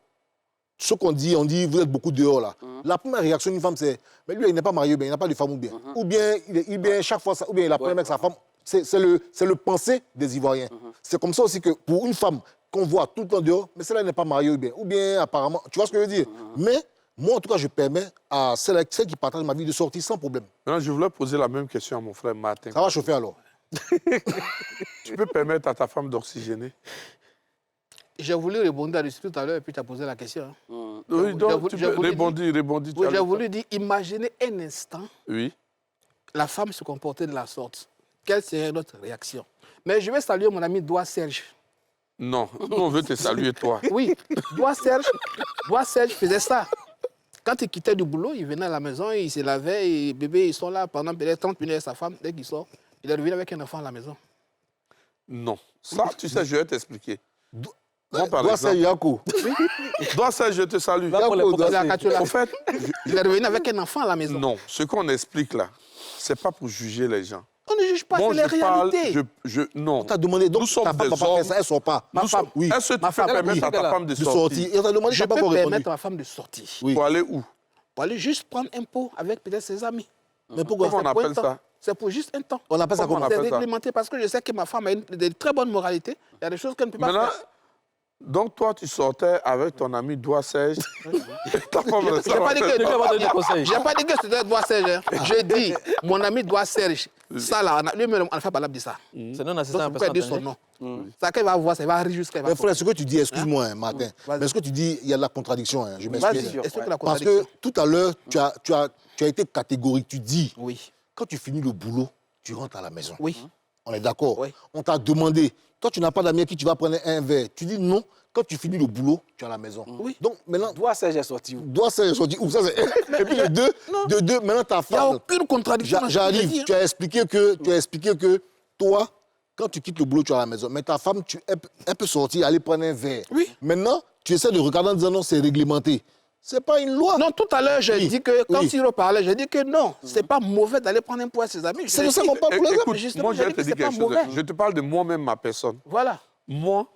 ce qu'on dit, on dit, vous êtes beaucoup dehors là. La première réaction d'une femme, c'est, mais lui, il n'est pas marié, il n'a pas de femme ou bien. Ou bien, chaque fois, ou bien il a problème avec sa femme. C'est le pensée des Ivoiriens. C'est comme ça aussi que pour une femme qu'on voit tout le temps dehors, mais celle-là n'est pas mariée ou bien apparemment, tu vois ce que je veux dire. Mais moi, en tout cas, je permets à celle qui partage ma vie de sortir sans problème. Maintenant, je voulais poser la même question à mon frère Martin. Ça va chauffer alors. Tu peux permettre à ta femme d'oxygéner? J'ai voulu répondre à dessus tout à l'heure et puis tu as posé la question. Oui, donc tu peux rebondir. Oui, j'ai voulu dire, imaginez un instant, oui, la femme se comportait de la sorte. Quelle serait notre réaction? Mais je vais saluer mon ami Doigt Serge. Non, nous on veut te saluer toi. Oui, Doigt Serge faisait ça. Quand il quittait du boulot, il venait à la maison, il se lavait, et bébé, ils sont là pendant peut-être 30 minutes avec sa femme. Dès qu'il sort, il est revenu avec un enfant à la maison. Non. Ça, tu sais, je vais t'expliquer. Moi, par Doigt exemple... Serge Yako. Doigt Serge, je te salue. Au fait, il est revenu avec un enfant à la maison. Non, ce qu'on explique là, c'est pas pour juger les gens. On ne juge pas, c'est la réalité. Non. On t'a demandé, donc nous sommes ta femme des papa hommes. fait ça, elle sort pas. Ma femme, oui. Est-ce que tu peux permettre à ta femme de sortir? Et on t'a demandé, je t'as pas peux encore répondu. permettre à ma femme de sortir. Oui. Pour aller où? Pour aller juste prendre un pot avec peut-être ses amis. Mais pourquoi Comment on appelle ça? C'est pour juste un temps. On appelle ça comment? C'est réglementé parce que je sais que ma femme a de très bonnes moralités. Il y a des choses qu'elle ne peut pas Maintenant, faire. donc toi, tu sortais avec ton ami Doigt Serge. Ta femme, Je n'ai pas dit que c'était Doigt Serge. J'ai dit, mon ami Doigt Serge. Ça là, lui-même, on n'a pas parlé de ça. C'est non assistant à Donc, pourquoi dire son nom? Ça qu'il va voir, ça va rire jusqu'à... Mais frère, ce que tu dis, excuse-moi, Martin, mais ce que tu dis, il y a de la contradiction, je m'explique. Parce que tout à l'heure, tu as été catégorique, tu dis, oui, quand tu finis le boulot, tu rentres à la maison. Oui. On est d'accord. Oui. On t'a demandé, toi tu n'as pas d'amis à qui tu vas prendre un verre. Tu dis non, quand tu finis le boulot, tu es à la maison. Oui. Donc maintenant... Doigt Serge est sorti où? Doigt Serge est sorti où? Ça, et puis de deux, maintenant ta Il n'y a femme... aucune contradiction. J'arrive, tu as expliqué que toi, quand tu quittes le boulot, tu es à la maison. Mais ta femme, elle peut sortir, aller prendre un verre. Oui. Maintenant, tu essaies de regarder en disant non, c'est réglementé. Ce n'est pas une loi. Non, tout à l'heure, j'ai dit que, quand Siro parlait, j'ai dit que non, ce n'est pas mauvais d'aller prendre un pot à ses amis. C'est de ça qu'on parle pour les hommes. Écoute, moi, je vais te dire quelque chose. Je te parle de moi-même, ma personne. Voilà. Moi,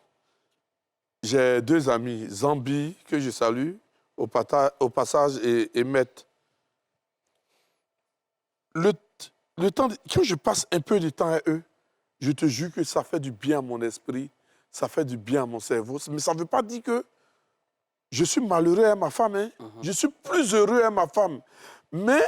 j'ai deux amis, Zambi, que je salue, au passage, et Emmet. Le temps, quand je passe un peu de temps à eux, je te jure que ça fait du bien à mon esprit, ça fait du bien à mon cerveau. Mais ça ne veut pas dire que je suis malheureux à ma femme. Hein. Je suis plus heureux à ma femme. Mais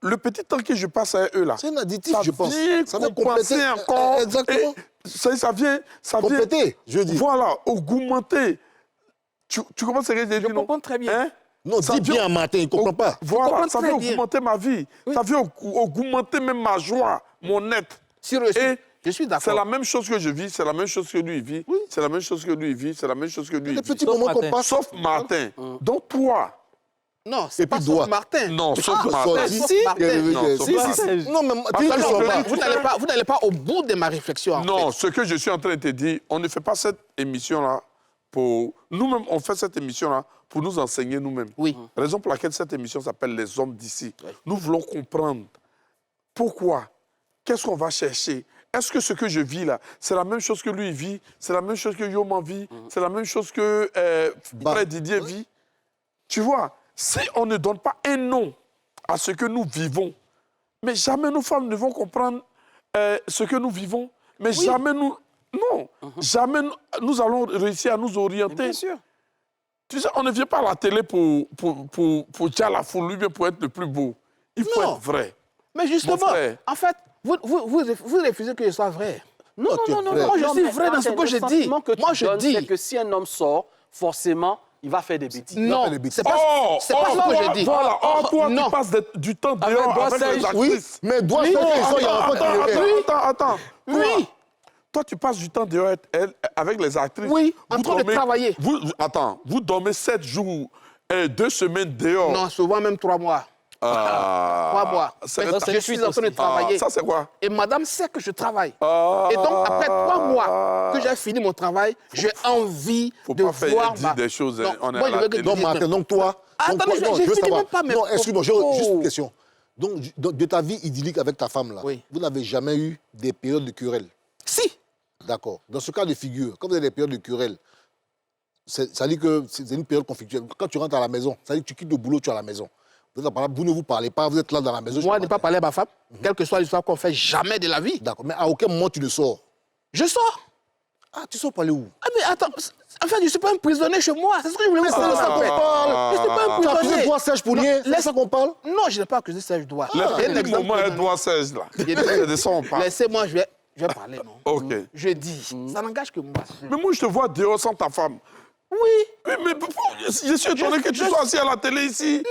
le petit temps que je passe à eux, là, c'est un additif, ça je pense. Ça vient compenser encore. Exactement. Ça vient compléter, je dis. Voilà, augmenter. Tu comprends ce que je dis? Je comprends très bien. Hein? Non, dis bien à Martin, il ne comprend pas. Voilà, ça vient augmenter ma vie. Oui. Ça vient augmenter même ma joie, mon être. Je suis d'accord. C'est la même chose que je vis, c'est la même chose que lui vit, oui. C'est la même chose que lui vit, c'est la même chose que lui vit. Petits moments qu'on passe. Sauf Martin. Donc toi... Non, c'est pas sauf Martin. Non, sauf Martin. Non, mais vous n'allez pas au bout de ma réflexion. Non, ce que je suis en train de te dire, on ne fait pas cette émission-là pour... Nous-mêmes, on fait cette émission-là pour nous enseigner nous-mêmes. Oui. Raison pour laquelle cette émission s'appelle Les Hommes d'ici. Oui. Nous voulons comprendre pourquoi, qu'est-ce qu'on va chercher. Est-ce que ce que je vis là, c'est la même chose que lui vit, c'est la même chose que Yoman vit, c'est la même chose que Frère Didier vit? Tu vois, si on ne donne pas un nom à ce que nous vivons, mais jamais nos femmes ne vont comprendre ce que nous vivons, mais jamais nous... Non, jamais nous allons réussir à nous orienter. Bien sûr. Tu sais, on ne vient pas à la télé pour dire à la foule, lui, pour être le plus beau. Il faut Non. être vrai. Mais justement, Mon frère. en fait, vous refusez que je sois vrai. Non, tu es non, non, vrai. non. Moi, je non, suis mais vrai dans ce que je le dis. sentiment que tu Moi, je donnes, dis. c'est que si un homme sort, forcément, il va faire des bêtises. Non, fait des bêtises. c'est pas ce que je dis. Voilà, toi, non. tu passes du temps dehors doigt avec les sèche. Oui, actrices. mais doit Oui, faire qu'ils sont, il y a un enfant qui est Attends. Oui. Toi, tu passes du temps dehors avec les actrices. Oui, en Vous train de dormez- travailler. Vous dormez 7 jours, 2 semaines dehors. Non, souvent même 3 mois. 3 mois. C'est Mais retard. je suis en train de travailler. Ça, c'est quoi? Et madame sait que je travaille. Et donc, après 3 mois que j'ai fini mon travail, j'ai envie Faut de pas faire voir dire des choses. Non, On est moi, à je la veux que télé. tu Donc, dises Martin, non. donc toi... Ah, donc, attendez, toi- non, j'ai veux fini savoir. même pas mes Non, excuse-moi, propos. juste une question. Donc, de ta vie idyllique avec ta femme, là, Oui. vous n'avez jamais eu des périodes de querelle? Si. D'accord. Dans ce cas de figure, quand vous avez des périodes de querelle, ça dit que c'est une période conflictuelle. Quand tu rentres à la maison, ça dit que tu quittes le boulot, tu es à la maison. Vous ne vous parlez pas, vous êtes là dans la maison. Moi, je n'ai pas parlé à ma femme, quelle que soit l'histoire qu'on fait, jamais de la vie. D'accord. Mais à aucun moment tu ne sors. Je sors. Ah, tu sors pour aller où? Ah, mais attends, en fait, je ne suis pas un prisonnier chez moi. C'est ce que je voulais vous dire. C'est ça qu'on parle. Je ne suis pas un Tu as prisonnier. accusé toi, Serge Pounier, c'est ça qu'on parle? Non, je n'ai pas accusé Serge Doigt. Le J'ai un petit exemple moment, que elle je doit 16 là. Il y a C'est de ça on parle. Laissez-moi, je vais parler, non? Ok. Je dis, ça n'engage que moi. Mais moi, je te vois dehors sans ta femme. Oui. Oui, mais je suis étonné que tu sois assis à la télé ici.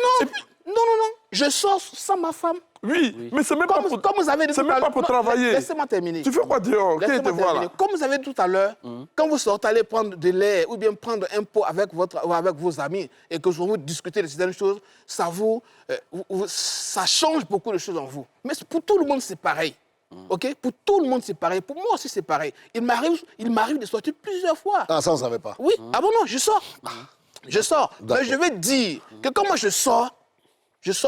Non, non. Je sors sans ma femme. Oui, mais c'est même pas pour, Comme vous avez dit c'est tout même à pas l'heure. pour Non, travailler. Laissez-moi terminer. Tu fais quoi dehors? Qui te Laissez-moi voit terminer. là? Comme vous avez dit tout à l'heure, quand vous sortez, allez prendre de lait ou bien prendre un pot avec vos amis et que vous discutez de certaines choses, ça ça change beaucoup de choses en vous. Mais pour tout le monde, c'est pareil. OK? Pour tout le monde, c'est pareil. Pour moi aussi, c'est pareil. Il m'arrive de sortir plusieurs fois. Ah, ça, on ne savait pas. Oui. Ah bon, non, je sors. Je sors. Mais je vais dire que quand moi je sors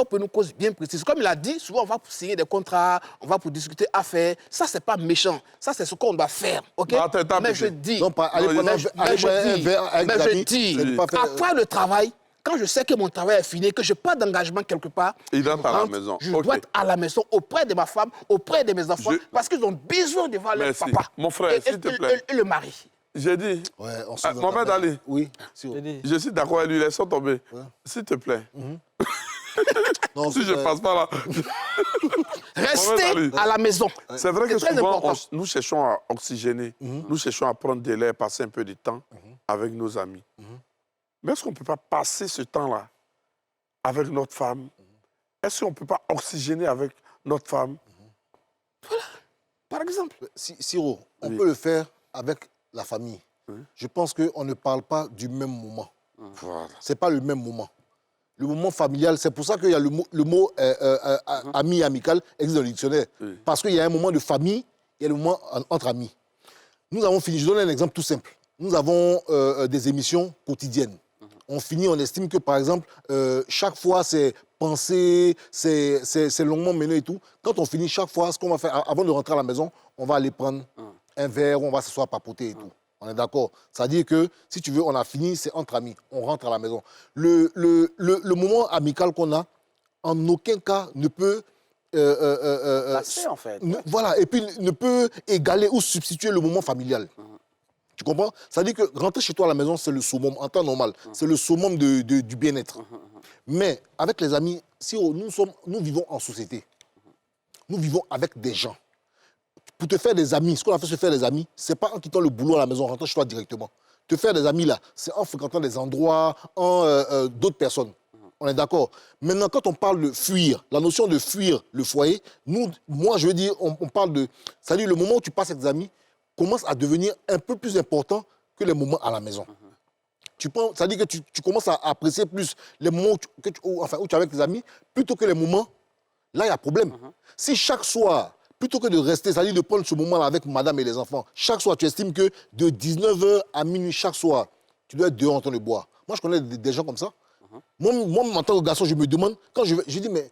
pour une cause bien précise. Comme il a dit, souvent on va pour signer des contrats, on va pour discuter affaires. Ça, c'est pas méchant. Ça, c'est ce qu'on doit faire. OK? Bah, attends, mais je dis, Non, pas aller prendre un verre avec des amis, c'est de pas faire- après le travail, quand je sais que mon travail est fini, que je n'ai pas d'engagement quelque part, Il rentre à la maison. je Ok. dois être à la maison auprès de ma femme, auprès de mes enfants, Je- parce qu'ils ont besoin de voir leur Merci. papa. Mon frère, Et- s'il te et- plaît. Et le mari. J'ai dit, Ouais, on Mohamed Ali, Oui. Si, je suis d'accord avec lui, laissons tomber. S'il te plaît. non, Si je c'est- passe pas là. Restez Ali. à la maison. C'est vrai que C'est très souvent, important. nous cherchons à oxygéner, nous cherchons à prendre des l'air, passer un peu de temps avec nos amis. Mais est-ce qu'on ne peut pas passer ce temps-là avec notre femme? Est-ce qu'on ne peut pas oxygéner avec notre femme? Par exemple. Siro, on Oui. peut le faire avec la famille. Je pense qu'on ne parle pas du même moment. Voilà. Ce n'est pas le même moment. Le moment familial, c'est pour ça qu'il y a le mot ami, amical existe dans le dictionnaire. Oui. Parce qu'il y a un moment de famille, il y a le moment entre amis. Nous avons fini, je donne un exemple tout simple. Nous avons des émissions quotidiennes. On finit, on estime que, par exemple, chaque fois, c'est pensé, c'est longuement mené et tout. Quand on finit, chaque fois, ce qu'on va faire, avant de rentrer à la maison, on va aller prendre un verre, on va s'asseoir papoter et tout. On est d'accord? C'est-à-dire que, si tu veux, on a fini, c'est entre amis. On rentre à la maison. Le moment amical qu'on a, en aucun cas, ne peut... Passer, en fait. Voilà, et puis ne peut égaler ou substituer le moment familial. Tu comprends? C'est-à-dire que rentrer chez toi à la maison, c'est le summum, en temps normal. C'est le summum du bien-être. Mais avec les amis, si nous vivons en société, nous vivons avec des gens. Pour te faire des amis, ce qu'on a fait se faire des amis, c'est pas en quittant le boulot à la maison, en rentrant chez toi directement. Te faire des amis là, c'est en fréquentant des endroits, d'autres personnes. On est d'accord. Maintenant, quand on parle de fuir, la notion de fuir le foyer, moi, je veux dire, on parle de... C'est-à-dire, le moment où tu passes avec des amis commence à devenir un peu plus important que les moments à la maison. C'est-à-dire que tu commences à apprécier plus les moments où tu es avec tes amis plutôt que les moments... Là, il y a problème. Si chaque soir, plutôt que de rester, c'est-à-dire de prendre ce moment-là avec madame et les enfants, chaque soir, tu estimes que de 19h à minuit chaque soir, tu dois être dehors en train de boire. Moi, je connais des gens comme ça. Moi, en tant que garçon, je me demande, quand je dis, mais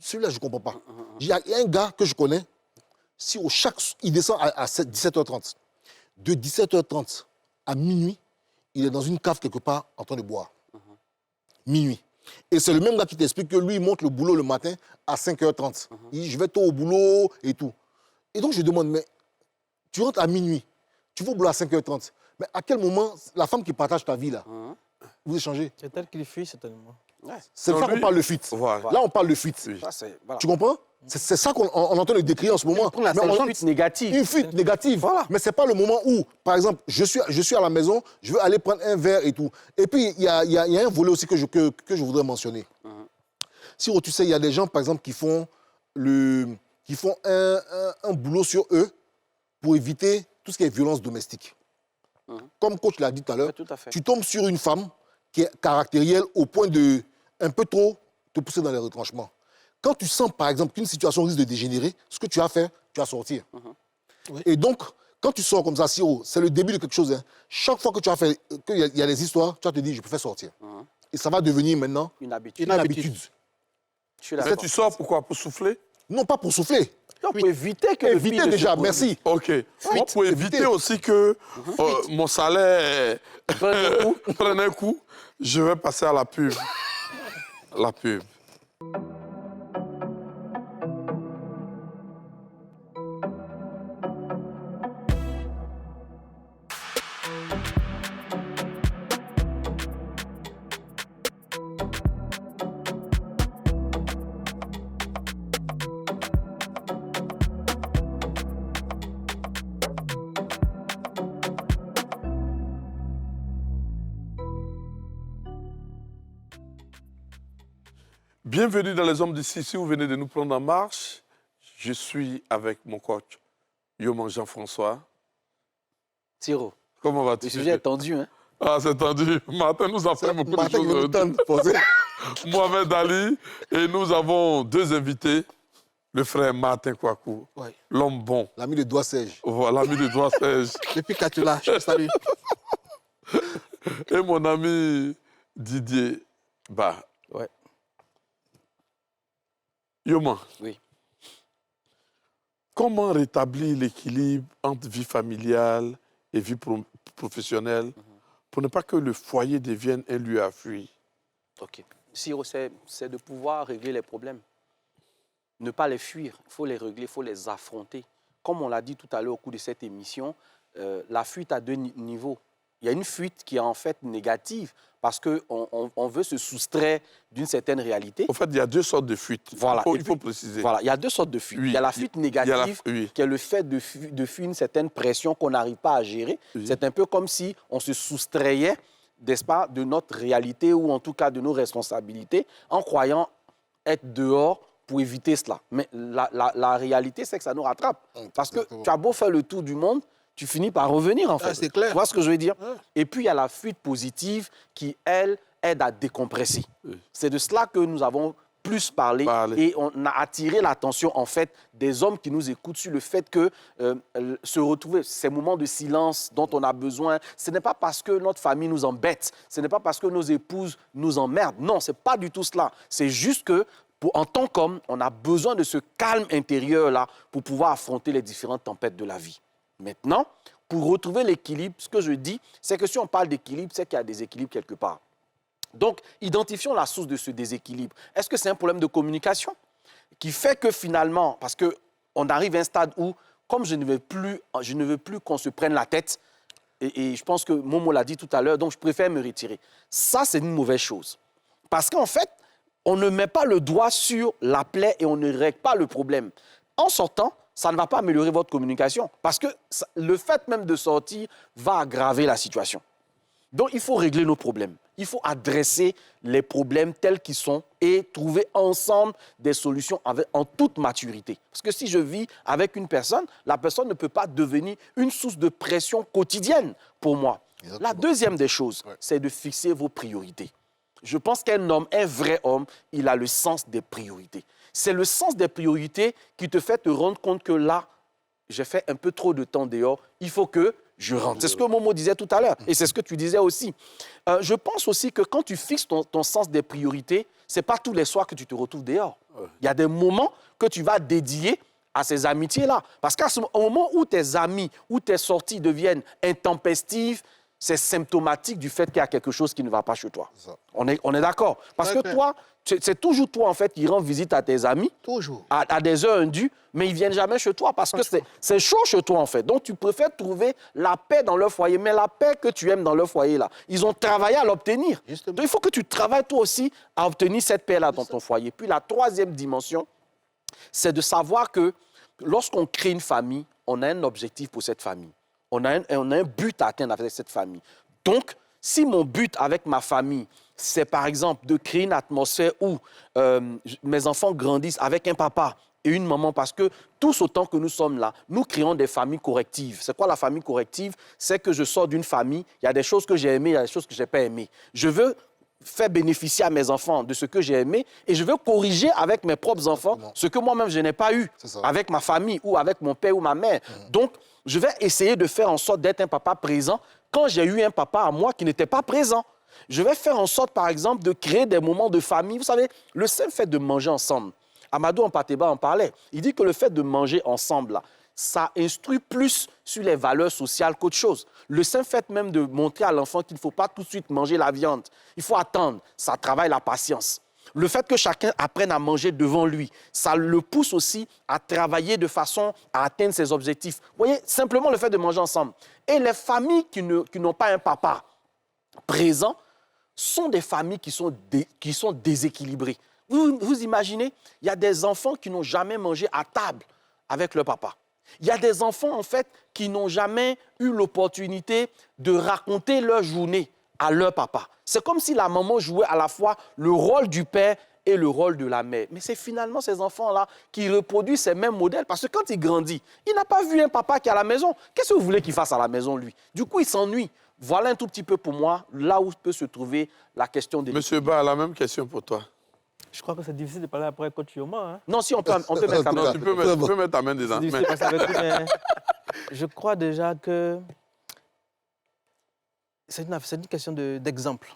celui-là, je ne comprends pas. Il y a un gars que je connais, si il descend à 17h30, de 17h30 à minuit, il est dans une cave quelque part en train de boire. Minuit. Et c'est le même gars qui t'explique que lui, il monte le boulot le matin à 5h30. Il dit, je vais tôt au boulot et tout. Et donc, je demande, mais tu rentres à minuit, tu vas au boulot à 5h30. Mais à quel moment, la femme qui partage ta vie, là, vous échangez? C'est elle qui le fuit, certainement. C'est Non, ça qu'on lui- parle de fuite. Voilà. Là, on parle de fuite. Oui. Ça, c'est- voilà. Tu comprends? C'est ça qu'on est en train de décrire en ce moment. Prends la Mais on- fuite négative. Une fuite négative. Voilà. Mais ce n'est pas le moment où, par exemple, je suis à la maison, je veux aller prendre un verre et tout. Et puis, il y a un volet aussi que je voudrais mentionner. Si tu sais, il y a des gens, par exemple, qui font un boulot sur eux pour éviter tout ce qui est violence domestique. Comme coach l'a dit tout à l'heure, Tout à fait. tu tombes sur une femme qui est caractérielle au point de un peu trop te pousser dans les retranchements. Quand tu sens, par exemple, qu'une situation risque de dégénérer, ce que tu vas faire, tu vas sortir. Oui. Et donc, quand tu sors comme ça, Siro, c'est le début de quelque chose. Hein. Chaque fois que tu vas faire, qu'il y a des histoires, tu vas te dire, je préfère sortir. Et ça va devenir maintenant Une habitude. une habitude. Je suis Mais d'accord. tu sors pourquoi? Pour souffler? Non pas pour souffler. Non, pour éviter que le Éviter pire ne déjà, se produise. merci. OK. Moi, pour éviter aussi que mon salaire prenne un coup, je vais passer à la pub. La pub. Bienvenue dans Les Hommes d'ici. Si vous venez de nous prendre en marche, je suis avec mon coach, Yoman Jean-François. Tiro, Comment vas-tu? le sujet est tendu, hein? Ah, c'est tendu. Martin nous a fait beaucoup de Martin, il veut nous choses. tendre, poser. Mohamed Ali. Et nous avons deux invités. Le frère Martin Kouakou, Oui. l'homme bon. L'ami de doigt sèche. Voilà, l'ami de doigt sèche. Depuis Katula, je te salue. Et mon ami Didier Bah. Ouais. Yoman. Oui. Comment rétablir l'équilibre entre vie familiale et vie professionnelle pour ne pas que le foyer devienne un lieu à fuir? OK. Siro, c'est de pouvoir régler les problèmes. Ne pas les fuir. Il faut les régler, il faut les affronter. Comme on l'a dit tout à l'heure au cours de cette émission, la fuite a deux niveaux. Il y a une fuite qui est en fait négative parce qu'on veut se soustraire d'une certaine réalité. En fait, il y a deux sortes de fuites. Voilà. Il faut préciser. Voilà, il y a deux sortes de fuites. Oui. Il y a la fuite négative, oui. qui est le fait de fuir une certaine pression qu'on n'arrive pas à gérer. Oui. C'est un peu comme si on se soustrayait, n'est-ce pas, de notre réalité ou en tout cas de nos responsabilités en croyant être dehors pour éviter cela. Mais la réalité, c'est que ça nous rattrape. Parce que tu as beau faire le tour du monde, tu finis par revenir, en fait. c'est clair. Tu vois ce que je veux dire? Ouais. Et puis, il y a la fuite positive qui, elle, aide à décompresser. Oui. C'est de cela que nous avons plus parlé. Et on a attiré l'attention, en fait, des hommes qui nous écoutent sur le fait que se retrouver, ces moments de silence dont on a besoin, ce n'est pas parce que notre famille nous embête, ce n'est pas parce que nos épouses nous emmerdent. Non, ce n'est pas du tout cela. C'est juste que, en tant qu'homme, on a besoin de ce calme intérieur-là pour pouvoir affronter les différentes tempêtes de la vie. Maintenant, pour retrouver l'équilibre, ce que je dis, c'est que si on parle d'équilibre, c'est qu'il y a des équilibres quelque part. Donc, identifions la source de ce déséquilibre. Est-ce que c'est un problème de communication qui fait que finalement, parce qu'on arrive à un stade où, comme je ne veux plus qu'on se prenne la tête, et je pense que Momo l'a dit tout à l'heure, donc je préfère me retirer. Ça, c'est une mauvaise chose. Parce qu'en fait, on ne met pas le doigt sur la plaie et on ne règle pas le problème. En sortant, ça ne va pas améliorer votre communication parce que le fait même de sortir va aggraver la situation. Donc, il faut régler nos problèmes. Il faut adresser les problèmes tels qu'ils sont et trouver ensemble des solutions en toute maturité. Parce que si je vis avec une personne, la personne ne peut pas devenir une source de pression quotidienne pour moi. Exactement. La deuxième des choses, c'est de fixer vos priorités. Je pense qu'un homme, un vrai homme, il a le sens des priorités. C'est le sens des priorités qui te fait te rendre compte que là, j'ai fait un peu trop de temps dehors, il faut que je rentre. C'est ce que Momo disait tout à l'heure et c'est ce que tu disais aussi. Je pense aussi que quand tu fixes ton sens des priorités, ce n'est pas tous les soirs que tu te retrouves dehors. Il y a des moments que tu vas dédier à ces amitiés-là. Parce qu'au moment où tes amis, où tes sorties deviennent intempestives, c'est symptomatique du fait qu'il y a quelque chose qui ne va pas chez toi. On est d'accord. Parce Très que clair. toi, c'est toujours toi, en fait, qui rends visite à tes amis. Toujours. À des heures indues, mais ils ne viennent jamais chez toi parce que c'est chaud chez toi, en fait. Donc, tu préfères trouver la paix dans leur foyer. Mais la paix que tu aimes dans leur foyer, là, ils ont travaillé à l'obtenir. Donc, il faut que tu travailles toi aussi à obtenir cette paix-là dans ton foyer. Puis, la troisième dimension, c'est de savoir que lorsqu'on crée une famille, on a un objectif pour cette famille. On a un but à atteindre avec cette famille. Donc, si mon but avec ma famille, c'est par exemple de créer une atmosphère où mes enfants grandissent avec un papa et une maman, parce que tous autant que nous sommes là, nous créons des familles correctives. C'est quoi la famille corrective? C'est que je sors d'une famille, il y a des choses que j'ai aimées, il y a des choses que je n'ai pas aimées. Je veux faire bénéficier à mes enfants de ce que j'ai aimé et je veux corriger avec mes propres enfants ce que moi-même je n'ai pas eu avec ma famille ou avec mon père ou ma mère. Donc, je vais essayer de faire en sorte d'être un papa présent quand j'ai eu un papa à moi qui n'était pas présent. Je vais faire en sorte, par exemple, de créer des moments de famille. Vous savez, le seul fait de manger ensemble, Amadou Mpateba en parlait, il dit que le fait de manger ensemble, là, ça instruit plus sur les valeurs sociales qu'autre chose. Le simple fait même de montrer à l'enfant qu'il ne faut pas tout de suite manger la viande, il faut attendre, ça travaille la patience. Le fait que chacun apprenne à manger devant lui, ça le pousse aussi à travailler de façon à atteindre ses objectifs. Vous voyez, simplement le fait de manger ensemble. Et les familles qui n'ont pas un papa présent sont des familles qui sont déséquilibrées. Vous imaginez, il y a des enfants qui n'ont jamais mangé à table avec leur papa. Il y a des enfants, en fait, qui n'ont jamais eu l'opportunité de raconter leur journée à leur papa. C'est comme si la maman jouait à la fois le rôle du père et le rôle de la mère. Mais c'est finalement ces enfants-là qui reproduisent ces mêmes modèles. Parce que quand il grandit, il n'a pas vu un papa qui est à la maison. Qu'est-ce que vous voulez qu'il fasse à la maison, lui? Du coup, il s'ennuie. Voilà un tout petit peu pour moi, là où peut se trouver la question des... Monsieur Ba, la même question pour toi. Je crois que c'est difficile de parler après coach Yoma. Hein. Non, si on peut mettre ta main. Tu peux mettre ta main dedans. C'est difficile de passer avec lui, mais je crois déjà que c'est une question d'exemple.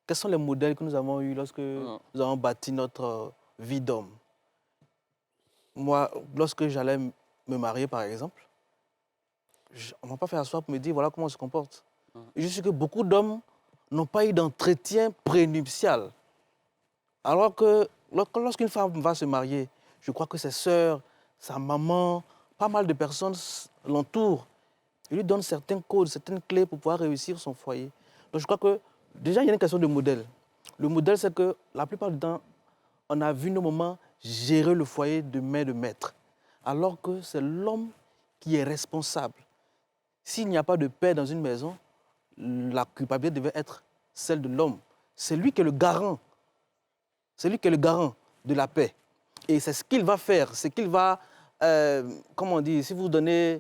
Quels sont les modèles que nous avons eus lorsque nous avons bâti notre vie d'homme? Moi, lorsque j'allais me marier, par exemple, on ne m'a pas fait asseoir pour me dire voilà comment on se comporte. Et je sais que beaucoup d'hommes n'ont pas eu d'entretien prénuptial. Alors que lorsqu'une femme va se marier, je crois que ses sœurs, sa maman, pas mal de personnes l'entourent. Ils lui donnent certains codes, certaines clés pour pouvoir réussir son foyer. Donc je crois que déjà, il y a une question de modèle. Le modèle, c'est que la plupart du temps, on a vu nos mamans gérer le foyer de main de maître. Alors que c'est l'homme qui est responsable. S'il n'y a pas de paix dans une maison, la culpabilité devait être celle de l'homme. C'est lui qui est le garant. C'est lui qui est le garant de la paix. Et c'est ce qu'il va faire. C'est qu'il va, comment on dit, si vous donnez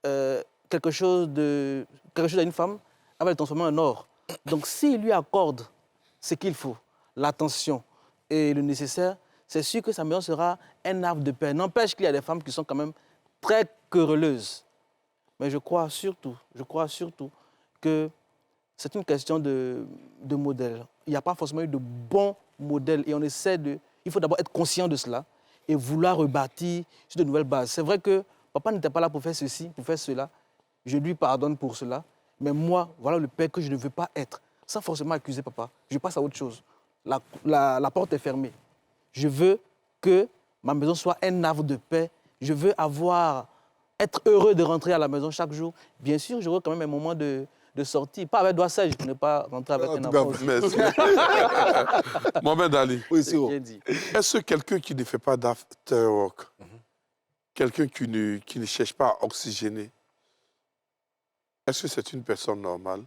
quelque chose à une femme, elle va le transformer en or. Donc s'il lui accorde ce qu'il faut, l'attention et le nécessaire, c'est sûr que sa maison sera un havre de paix. N'empêche qu'il y a des femmes qui sont quand même très querelleuses. Mais je crois surtout que c'est une question de modèle. Il n'y a pas forcément eu de bons modèles et il faut d'abord être conscient de cela et vouloir rebâtir sur de nouvelles bases. C'est vrai que papa n'était pas là pour faire ceci, pour faire cela. Je lui pardonne pour cela. Mais moi, voilà le père que je ne veux pas être. Sans forcément accuser papa. Je passe à autre chose. La porte est fermée. Je veux que ma maison soit un havre de paix. Je veux être heureux de rentrer à la maison chaque jour. Bien sûr, j'aurai quand même un moment de sortie. Pas avec doigt sèche, je ne peux pas rentrer avec un enfant. Merci. Mohamed Ali, Oui, c'est bon. est-ce que quelqu'un qui ne fait pas d'after work, quelqu'un qui ne cherche pas à oxygéner, est-ce que c'est une personne normale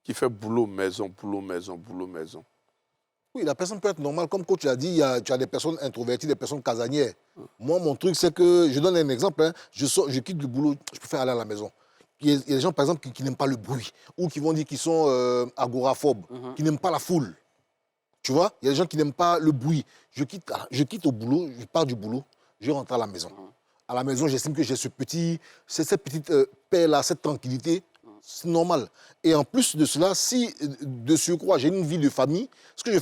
qui fait boulot maison, boulot maison, boulot maison? Oui, la personne peut être normale. Comme coach l'a dit, tu as des personnes introverties, des personnes casanières. Moi, mon truc, c'est que, je donne un exemple, hein, je quitte le boulot, je préfère aller à la maison. Il y a des gens, par exemple, qui n'aiment pas le bruit, ou qui vont dire qu'ils sont agoraphobes, qui n'aiment pas la foule. Tu vois, il y a des gens qui n'aiment pas le bruit. Je quitte au boulot, je pars du boulot, je rentre à la maison. À la maison, j'estime que j'ai cette petite paix-là, cette tranquillité, c'est normal. Et en plus de cela, si de surcroît, j'ai une vie de famille, ce que je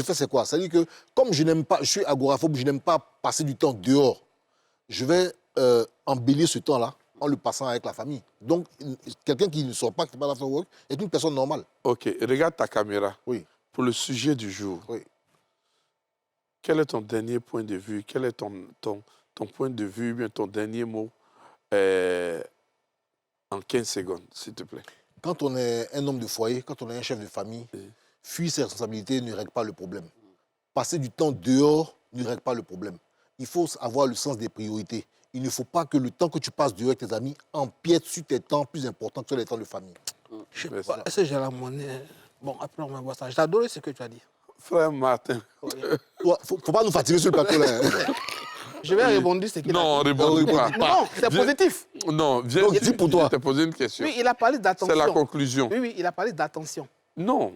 fais c'est quoi? C'est-à-dire que comme je suis agoraphobe, je n'aime pas passer du temps dehors, je vais embellir ce temps-là en le passant avec la famille. Donc, quelqu'un qui ne sort pas, qui n'est pas l'after work, est une personne normale. Ok, regarde ta caméra. Oui. Pour le sujet du jour, Oui. quel est ton dernier point de vue? Quel est ton point de vue, bien ton dernier mot en 15 secondes, s'il te plaît? Quand on est un homme de foyer, quand on est un chef de famille, fuir ses responsabilités ne règle pas le problème. Passer du temps dehors ne règle pas le problème. Il faut avoir le sens des priorités. Il ne faut pas que le temps que tu passes dehors avec tes amis empiète sur tes temps plus importants que sur les temps de famille. Je sais pas, est-ce que j'ai la monnaie? Bon, après, on va voir ça. J'ai adoré ce que tu as dit. Frère Martin. Faut pas nous fatiguer sur le plateau, là. Je vais rebondir ce qu'il a dit. Non, répondez pas. Non, c'est positif. Non, viens, Donc, dis pour toi. Je t'ai posé une question. Oui, il a parlé d'attention. C'est la conclusion. Oui, oui, il a parlé d'attention. Non.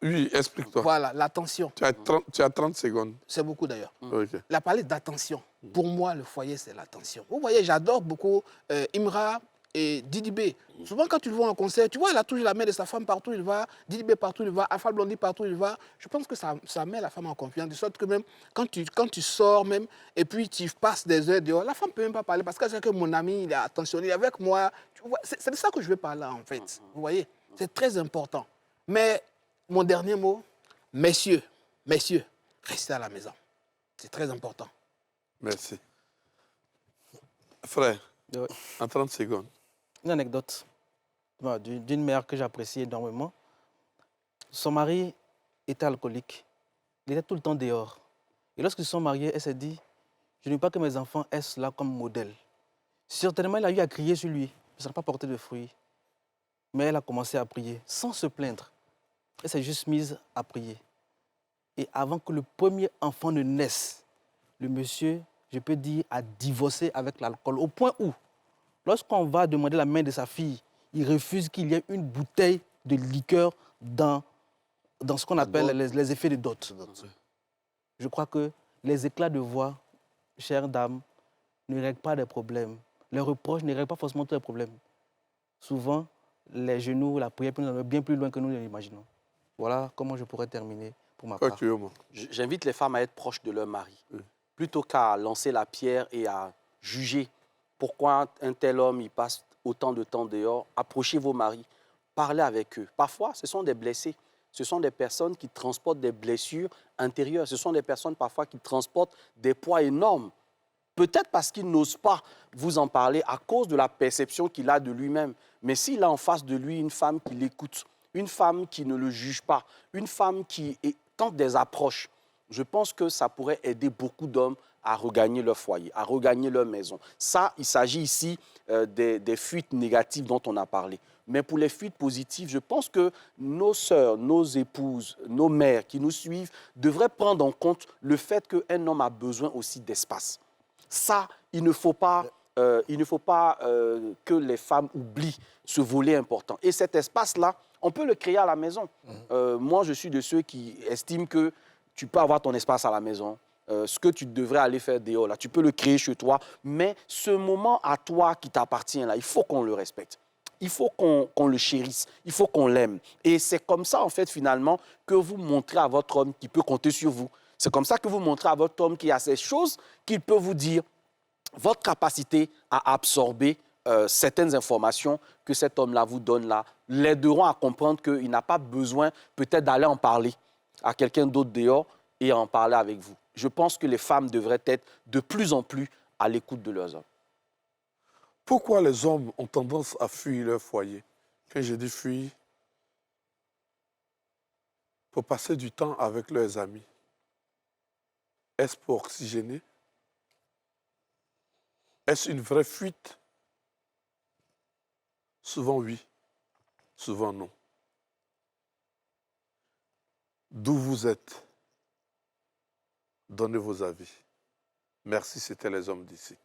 Oui, explique-toi. Voilà, l'attention. Tu as 30 secondes. C'est beaucoup d'ailleurs. Ok. Il a parlé d'attention. Pour moi, le foyer, c'est l'attention. Vous voyez, j'adore beaucoup Imra et Didi B. Souvent, quand tu le vois en concert, tu vois, il a toujours la main de sa femme partout où il va, Didi B partout où il va, Alpha Blondy partout où il va. Je pense que ça met la femme en confiance. De sorte que même quand tu sors même, et puis tu passes des heures dehors, la femme ne peut même pas parler parce qu'elle sait que mon ami, il est attentionné, il est avec moi. C'est de ça que je veux parler en fait. Vous voyez, c'est très important. Mais mon dernier mot, messieurs, restez à la maison. C'est très important. Merci. Frère, Oui. en 30 secondes. Une anecdote d'une mère que j'apprécie énormément. Son mari était alcoolique. Il était tout le temps dehors. Et lorsqu'ils se sont mariés, elle s'est dit, je ne veux pas que mes enfants aient cela comme modèle. Certainement, elle a eu à crier sur lui. Ça n'a pas porté de fruits. Mais elle a commencé à prier sans se plaindre. Elle s'est juste mise à prier. Et avant que le premier enfant ne naisse, le monsieur, je peux dire, a divorcé avec l'alcool. Au point où, lorsqu'on va demander la main de sa fille, il refuse qu'il y ait une bouteille de liqueur dans ce qu'on appelle les effets de dot. Je crois que les éclats de voix, chère dame, ne règlent pas des problèmes. Les reproches ne règlent pas forcément tous les problèmes. Souvent, les genoux, la prière peut nous amener bien plus loin que nous ne l'imaginons. Voilà comment je pourrais terminer pour ma part. J'invite les femmes à être proches de leur mari, plutôt qu'à lancer la pierre et à juger pourquoi un tel homme il passe autant de temps dehors. Approchez vos maris, parlez avec eux. Parfois, ce sont des blessés. Ce sont des personnes qui transportent des blessures intérieures. Ce sont des personnes parfois qui transportent des poids énormes. Peut-être parce qu'il n'ose pas vous en parler à cause de la perception qu'il a de lui-même. Mais s'il a en face de lui une femme qui l'écoute, une femme qui ne le juge pas, une femme qui tente des approches, je pense que ça pourrait aider beaucoup d'hommes à regagner leur foyer, à regagner leur maison. Ça, il s'agit ici des fuites négatives dont on a parlé. Mais pour les fuites positives, je pense que nos sœurs, nos épouses, nos mères qui nous suivent devraient prendre en compte le fait qu'un homme a besoin aussi d'espace. Ça, il ne faut pas que les femmes oublient ce volet important. Et cet espace-là, on peut le créer à la maison. Moi, je suis de ceux qui estiment que tu peux avoir ton espace à la maison. Ce que tu devrais aller faire dehors, là, tu peux le créer chez toi. Mais ce moment à toi qui t'appartient, là, il faut qu'on le respecte. Il faut qu'on le chérisse. Il faut qu'on l'aime. Et c'est comme ça, en fait, finalement, que vous montrez à votre homme qu'il peut compter sur vous. C'est comme ça que vous montrez à votre homme qu'il y a ces choses qu'il peut vous dire. Votre capacité à absorber certaines informations que cet homme-là vous donne là l'aideront à comprendre qu'il n'a pas besoin peut-être d'aller en parler à quelqu'un d'autre dehors et en parler avec vous. Je pense que les femmes devraient être de plus en plus à l'écoute de leurs hommes. Pourquoi les hommes ont tendance à fuir leur foyer? Quand je dis fuir, pour passer du temps avec leurs amis. Est-ce pour oxygéner? Est-ce une vraie fuite? Souvent oui, souvent non. D'où vous êtes? Donnez vos avis. Merci, c'était Les Hommes d'ici.